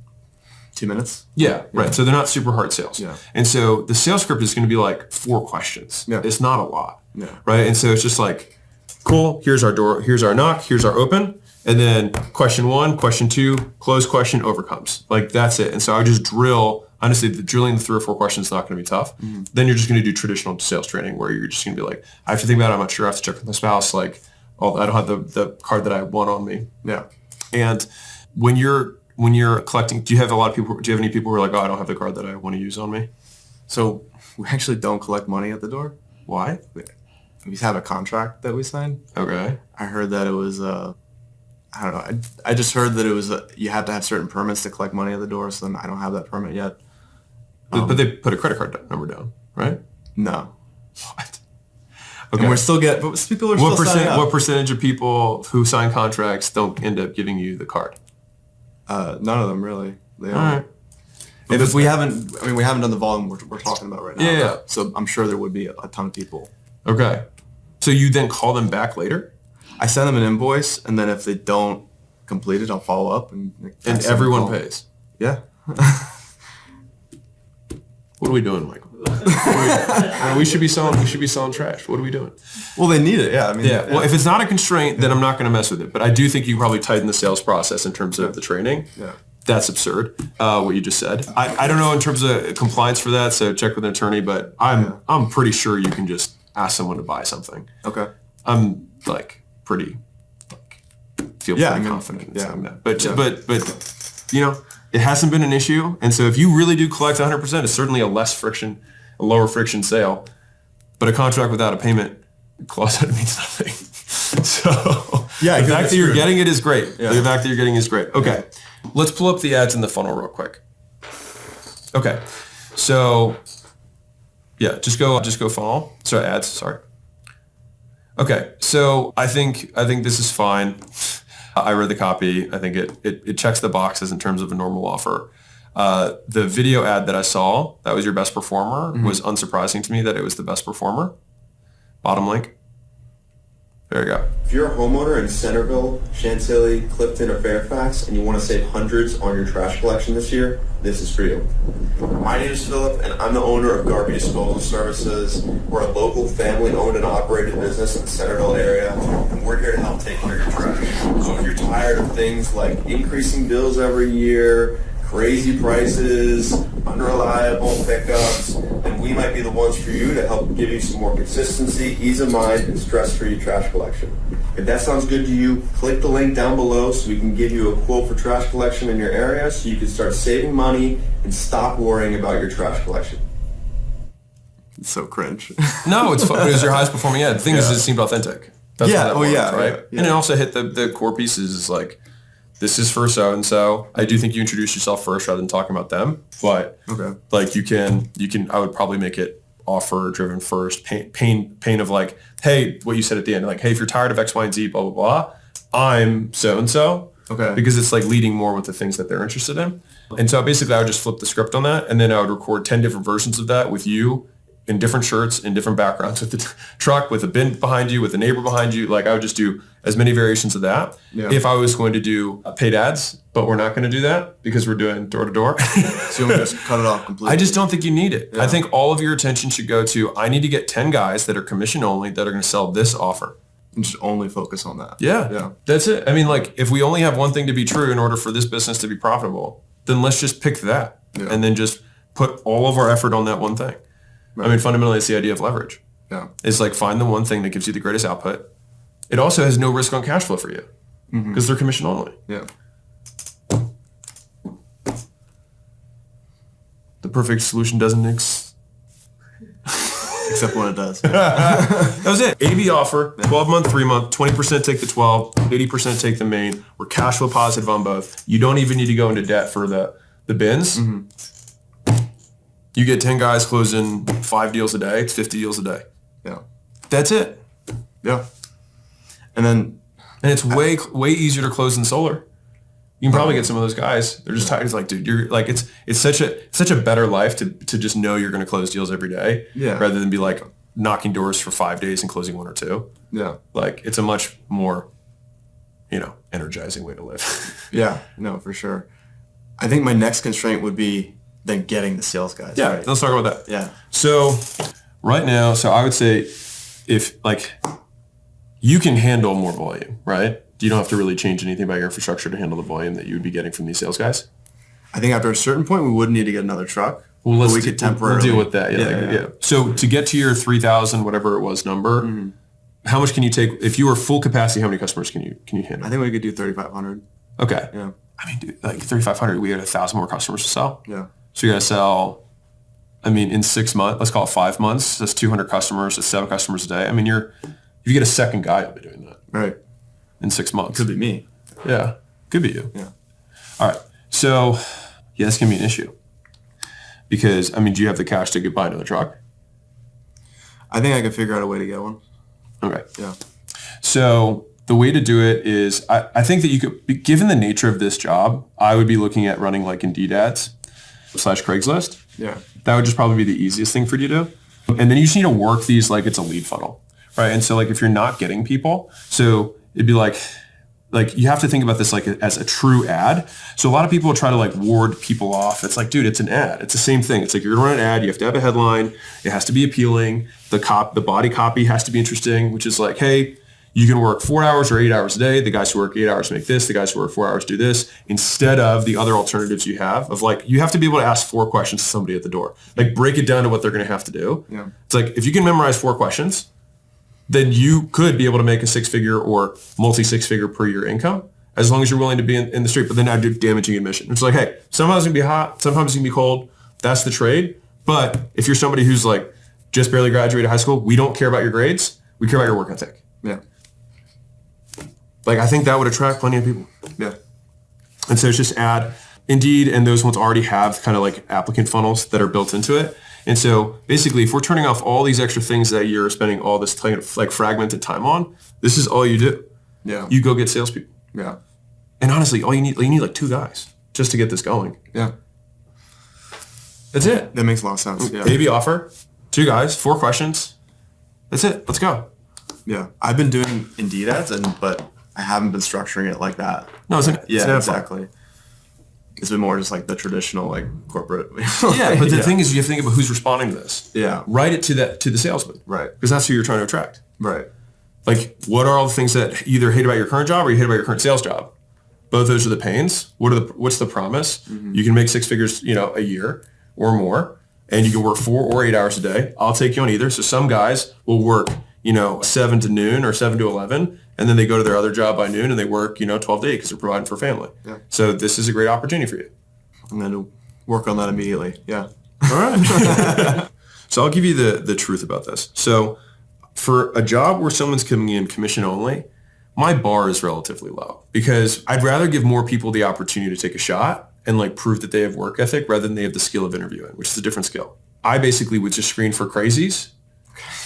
2 minutes. Yeah, right. So they're not super hard sales. Yeah. And so the sales script is going to be like 4 questions. Yeah. It's not a lot. Yeah. Right. And so it's just like, cool, here's our door, here's our knock, here's our open. And then question 1, question 2, close question, overcomes. Like that's it. And so I would just drill. Honestly, drilling the 3 or 4 questions is not going to be tough. Mm-hmm. Then you're just going to do traditional sales training where you're just going to be like, I have to think about it. I'm not sure. I have to check with my spouse. Like, oh, I don't have the card that I want on me. Yeah. And when you're collecting, do you have any people who are like, oh, I don't have the card that I want to use on me? So we actually don't collect money at the door. Why? We have a contract that we signed. Okay. I heard that it was, I don't know. I just heard that it was, you have to have certain permits to collect money at the door. So then I don't have that permit yet. But they put a credit card number down, right? No. What? Okay. And we're still getting, but people are still signing up. What percentage of people who sign contracts don't end up giving you the card? None of them really. They All right. If we haven't done the volume we're talking about right now. Yeah. So I'm sure there would be a ton of people. Okay. So you then call them back later? I send them an invoice, and then if they don't complete it, I'll follow up. And everyone pays? Yeah. What are we doing, Michael? We should be selling trash. What are we doing? Well, they need it. Yeah. I mean. Yeah. Well, if it's not a constraint, then I'm not going to mess with it. But I do think you probably tighten the sales process in terms of the training. Yeah. That's absurd. What you just said. I don't know in terms of compliance for that. So check with an attorney. But I'm pretty sure you can just ask someone to buy something. Okay. I'm like pretty feel pretty confident in saying that. But you know, it hasn't been an issue. And so if you really do collect 100%, it's certainly a lower friction sale. But a contract without a payment clause means nothing. So the fact that you're getting it is great. Yeah. The fact that you're getting it is great. Okay. Let's pull up the ads in the funnel real quick. Okay. So yeah, just go funnel. Sorry, ads, sorry. Okay. So I think this is fine. I read the copy. I think it checks the boxes in terms of a normal offer. The video ad that I saw, that was your best performer, was unsurprising to me that it was the best performer. Bottom link. There you go. If you're a homeowner in Centerville, Chantilly, Clifton, or Fairfax, and you want to save hundreds on your trash collection this year, this is for you. My name is Philip, and I'm the owner of Garbage Disposal Services. We're a local family-owned and operated business in the Centerville area, and we're here to help take care of your trash. So if you're tired of things like increasing bills every year, crazy prices, unreliable pickups, then we might be the ones for you to help give you some more consistency, ease of mind, and stress-free trash collection. If that sounds good to you, click the link down below so we can give you a quote for trash collection in your area so you can start saving money and stop worrying about your trash collection. It's so cringe. No, it's fun. It was your highest performing ad. The thing is, it seemed authentic. That's right? Yeah. And it also hit the core pieces is like, this is for so-and-so. I do think you introduce yourself first rather than talking about them. But like you can, I would probably make it offer driven first, pain of like, hey, what you said at the end, like, hey, if you're tired of X, Y, and Z, blah, blah, blah, I'm so-and-so. Okay. Because it's like leading more with the things that they're interested in. And so basically I would just flip the script on that. And then I would record 10 different versions of that with you in different shirts, in different backgrounds, with the truck, with a bin behind you, with a neighbor behind you. Like I would just do as many variations of that. Yeah. If I was going to do paid ads, but we're not going to do that because we're doing door to door. So you just cut it off completely. I just don't think you need it. Yeah. I think all of your attention should go to, I need to get 10 guys that are commission only that are going to sell this offer. And just only focus on that. Yeah. That's it. I mean, like if we only have one thing to be true in order for this business to be profitable, then let's just pick that and then just put all of our effort on that one thing. Right. I mean, fundamentally, it's the idea of leverage. Yeah. It's like find the one thing that gives you the greatest output. It also has no risk on cash flow for you because they're commission only. Yeah. The perfect solution doesn't exist. Except when it does. That was it. AB offer, 12-month, 3-month, 20% take the 12, 80% take the main. We're cash flow positive on both. You don't even need to go into debt for the bins. You get 10 guys closing 5 deals a day. It's 50 deals a day. Yeah. That's it. Yeah. And it's way easier to close than solar. You can probably get some of those guys. They're just tired. It's like, dude, you're like, it's such a better life to just know you're going to close deals every day. Yeah. Rather than be like, knocking doors for 5 days and closing 1 or 2. Yeah. Like it's a much more, energizing way to live. Yeah. No, for sure. I think my next constraint would be then getting the sales guys. Yeah. Right? Let's talk about that. Yeah. So right now, I would say if like you can handle more volume, right? You don't have to really change anything about your infrastructure to handle the volume that you would be getting from these sales guys. I think after a certain point, we would need to get another truck. Well, we could temporarily deal with that. Yeah. So to get to your 3,000, whatever it was number, how much can you take? If you were full capacity, how many customers can you handle? I think we could do 3,500. Okay. Yeah. I mean, dude, like 3,500, we had 1,000 more customers to sell. Yeah. So you got to sell, in 6 months, let's call it 5 months, that's 200 customers, that's 7 customers a day. I mean, if you get a second guy, you'll be doing that. Right. In 6 months. Could be me. Yeah. Could be you. Yeah. All right. So, yeah, that's going to be an issue. Because, do you have the cash to buy another truck? I think I could figure out a way to get one. Okay. Yeah. So the way to do it is, I think that you could, given the nature of this job, I would be looking at running like Indeed ads / Craigslist. Yeah. That would just probably be the easiest thing for you to do. And then you just need to work these like it's a lead funnel, right? And so like if you're not getting people, so it'd be like you have to think about this like as a true ad. So a lot of people will try to like ward people off. It's like, dude, it's an ad. It's the same thing. It's like you're gonna run an ad. You have to have a headline. It has to be appealing. The body copy has to be interesting, which is like, hey, you can work 4 hours or 8 hours a day. The guys who work 8 hours make this. The guys who work 4 hours do this, instead of the other alternatives you have of like, you have to be able to ask 4 questions to somebody at the door. Like break it down to what they're going to have to do. Yeah. It's like, if you can memorize 4 questions, then you could be able to make a 6-figure or multi-6-figure per year income as long as you're willing to be in the street, but then not do damaging admission. It's like, hey, sometimes it's going to be hot. Sometimes it's going to be cold. That's the trade. But if you're somebody who's like just barely graduated high school, we don't care about your grades. We care about your work ethic. Yeah. Like, I think that would attract plenty of people. Yeah. And so it's just add Indeed, and those ones already have kind of like applicant funnels that are built into it. And so basically, if we're turning off all these extra things that you're spending all this kind of like fragmented time on, this is all you do. Yeah. You go get salespeople. Yeah. And honestly, all you need like 2 guys just to get this going. Yeah. That's it. That makes a lot of sense. Yeah. Baby offer, 2 guys, 4 questions. That's it. Let's go. Yeah. I've been doing Indeed ads, but I haven't been structuring it like that. No, it's an ad funnel. Exactly. It's been more just like the traditional like corporate. Yeah, but the thing is, you have to think about who's responding to this. Yeah. Write it to the salesman. Right. Because that's who you're trying to attract. Right. Like, what are all the things that you either hate about your current job or you hate about your current sales job? Both those are the pains. What's the promise? Mm-hmm. You can make 6 figures, a year or more, and you can work 4 or 8 hours a day. I'll take you on either. So some guys will work, 7 to noon or 7 to 11, and then they go to their other job by noon and they work, 12 to 8 because they're providing for family. Yeah. So this is a great opportunity for you. I'm going to work on that immediately. Yeah. All right. So I'll give you the truth about this. So for a job where someone's coming in commission only, my bar is relatively low because I'd rather give more people the opportunity to take a shot and like prove that they have work ethic rather than they have the skill of interviewing, which is a different skill. I basically would just screen for crazies.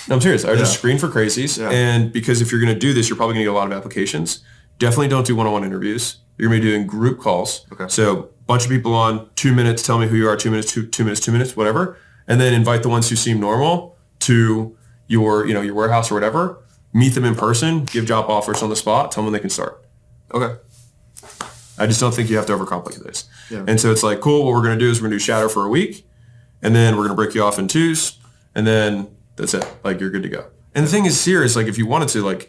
No, I'm serious. I would just screen for crazies. Yeah. And because if you're going to do this, you're probably going to get a lot of applications. Definitely don't do one-on-one interviews. You're going to be doing group calls. Okay. So bunch of people on 2 minutes, tell me who you are, 2 minutes, 2 minutes, 2 minutes, whatever. And then invite the ones who seem normal to your warehouse or whatever. Meet them in person, give job offers on the spot, tell them when they can start. Okay. I just don't think you have to overcomplicate this. Yeah. And so it's like, cool, what we're going to do is we're going to do shadow for a week, and then we're going to break you off in 2s, and then that's it. Like, you're good to go. And the thing is serious, like if you wanted to, like,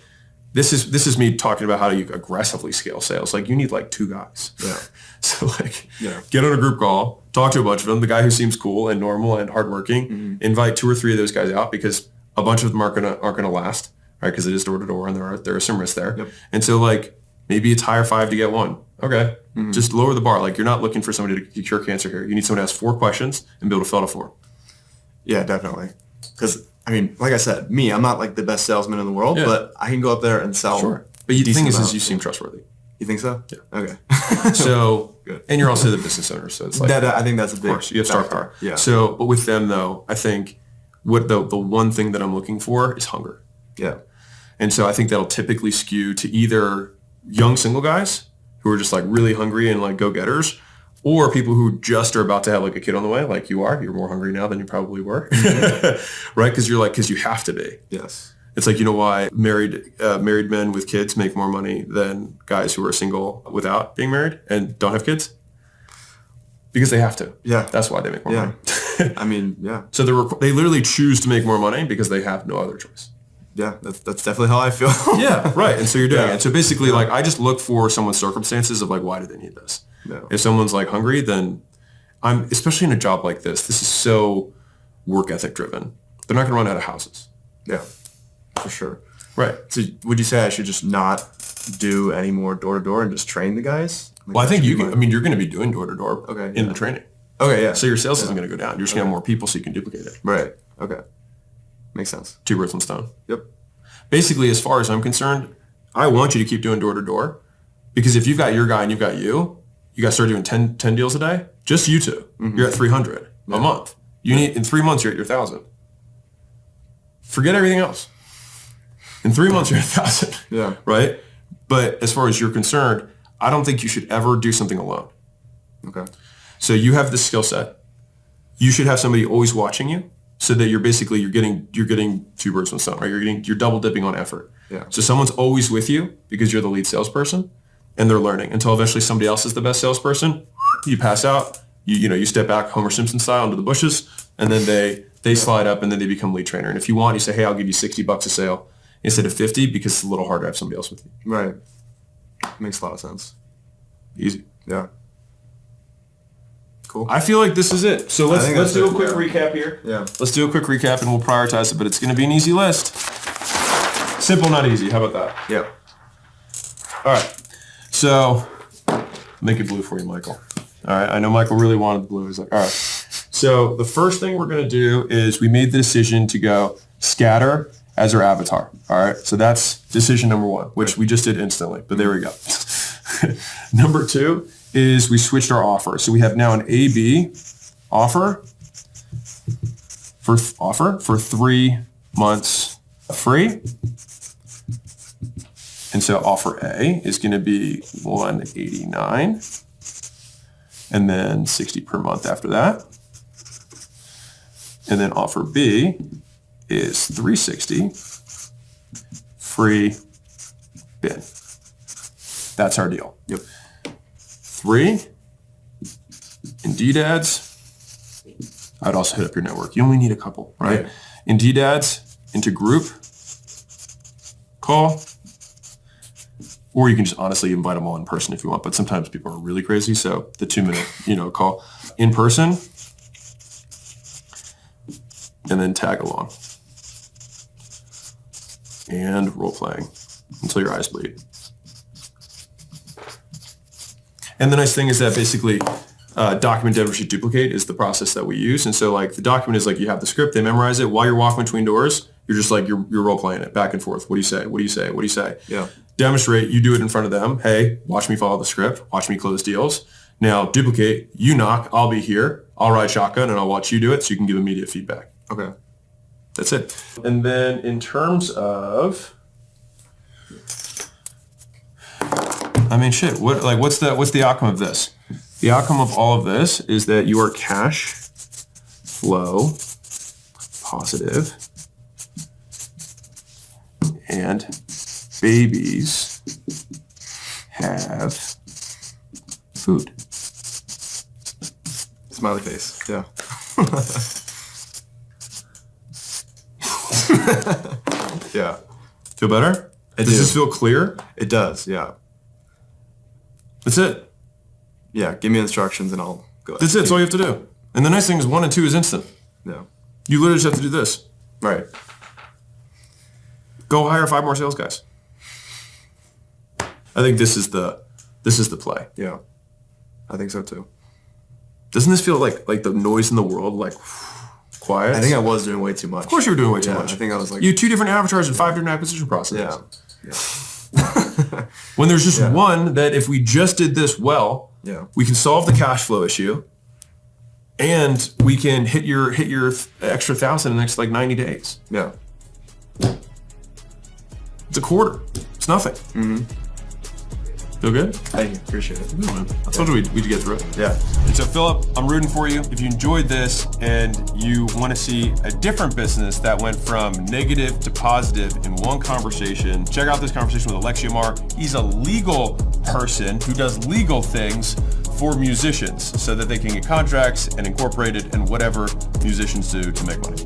this is me talking about how you aggressively scale sales. Like, you need like 2 guys. Yeah. So like, get on a group call, talk to a bunch of them, the guy who seems cool and normal and hardworking, invite 2 or 3 of those guys out because a bunch of them aren't gonna last, right? Because it is door to door and there are some risks there. Yep. And so like, maybe it's hire 5 to get 1. Okay. Just lower the bar. Like, you're not looking for somebody to cure cancer here. You need someone to ask 4 questions and be able to fill out a form. Yeah, definitely. Because I mean, like I said, I'm not like the best salesman in the world, but I can go up there and sell. Sure. But the thing is you seem trustworthy. You think so? Yeah. Okay. So, good. And you're also the business owner, so it's like I think that's a big. Of course, you have star power. Yeah. So, but with them though, I think what the one thing that I'm looking for is hunger. Yeah. And so I think that'll typically skew to either young single guys who are just like really hungry and like go-getters, or people who just are about to have like a kid on the way, like you are. You're more hungry now than you probably were, right? Because you have to be. Yes. It's like, you know why married men with kids make more money than guys who are single without being married and don't have kids? Because they have to. Yeah. That's why they make more money. I mean, yeah. So they literally choose to make more money because they have no other choice. Yeah, that's definitely how I feel. Yeah, right. And so you're doing it. So basically, like, I just look for someone's circumstances of like, why do they need this? Yeah. If someone's like hungry, then especially in a job like this is so work ethic driven. They're not going to run out of houses. Yeah, for sure. Right. So would you say I should just not do any more door to door and just train the guys? Like, Well, I think you can. I mean, you're going to be doing door to door in the training. Okay, yeah. So your sales isn't going to go down. You're just going to have more people so you can duplicate it. Right. Okay. Makes sense. 2 birds, 1 stone. Yep. Basically, as far as I'm concerned, I want you to keep doing door to door because if you've got your guy and you've got you got to start doing 10 deals a day. Just you two. Mm-hmm. You're at 300 a month. You need in 3 months you're at your 1,000. Forget everything else. In 3 months you're at 1,000. Yeah. Right. But as far as you're concerned, I don't think you should ever do something alone. Okay. So you have this skill set. You should have somebody always watching you, so that you're getting 2 birds, 1 stone. Right? You're double dipping on effort. Yeah. So someone's always with you because you're the lead salesperson, and they're learning until eventually somebody else is the best salesperson. You pass out. You step back Homer Simpson style into the bushes, and then they slide up, and then they become lead trainer. And if you want, you say, hey, I'll give you $60 a sale instead of 50 because it's a little harder to have somebody else with you. Right. Makes a lot of sense. Easy. Yeah. Cool. I feel like this is it. So let's do a quick yeah. recap here. Yeah. Let's do a quick recap and we'll prioritize it, but it's going to be an easy list. Simple, not easy. How about that? Yeah. All right. So make it blue for you, Michael. All right. I know Michael really wanted blue. He's like, all right. So the first thing we're going to do is we made the decision to go scatter as our avatar. All right. So that's decision number 1, which we just did instantly, but there we go. Number 2 is we switched our offer. So we have now an A/B offer for 3 months free. And so offer A is going to be $189 and then $60 per month after that. And then offer B is $360 free bin. That's our deal. Yep. 3 Indeed ads. I'd also hit up your network. You only need a couple, right? Right. Indeed ads into group call, or you can just honestly invite them all in person if you want. But sometimes people are really crazy, so the 2-minute, call in person, and then tag along and role playing until your eyes bleed. And the nice thing is that basically document demonstrate duplicate is the process that we use. And so like the document is like you have the script, they memorize it. While you're walking between doors, you're just like, you're role playing it back and forth. What do you say? What do you say? What do you say? Yeah. Demonstrate, you do it in front of them. Hey, watch me follow the script. Watch me close deals. Now duplicate, you knock, I'll be here. I'll ride shotgun and I'll watch you do it so you can give immediate feedback. Okay. That's it. And then in terms of, what's the outcome of this? The outcome of all of this is that you are cash flow positive and babies have food. Smiley face. Yeah. Yeah. Feel better? Does this feel clear? It does. Yeah. That's it. Yeah. Give me instructions and I'll go. That's it. That's all you have to do. And the nice thing is 1 and 2 is instant. Yeah. You literally just have to do this. Right. Go hire 5 more sales guys. I think this is the play. Yeah. I think so too. Doesn't this feel like the noise in the world, like quiet? I think I was doing way too much. Of course you were doing way too Yeah, much. I think I was like, You had 2 different avatars and 5 different acquisition processes. yeah. When there's just Yeah. one that if we just did this well, Yeah. we can solve the cash flow issue and we can hit your extra 1,000 in the next 90 days. Yeah. It's a quarter. It's nothing. Feel good? Thank you. Appreciate it. Good, man. I told you we'd get through it. Yeah. And so, Philip, I'm rooting for you. If you enjoyed this and you want to see a different business that went from negative to positive in one conversation, check out this conversation with Alexiomar. He's a legal person who does legal things for musicians so that they can get contracts and incorporated in whatever musicians do to make money.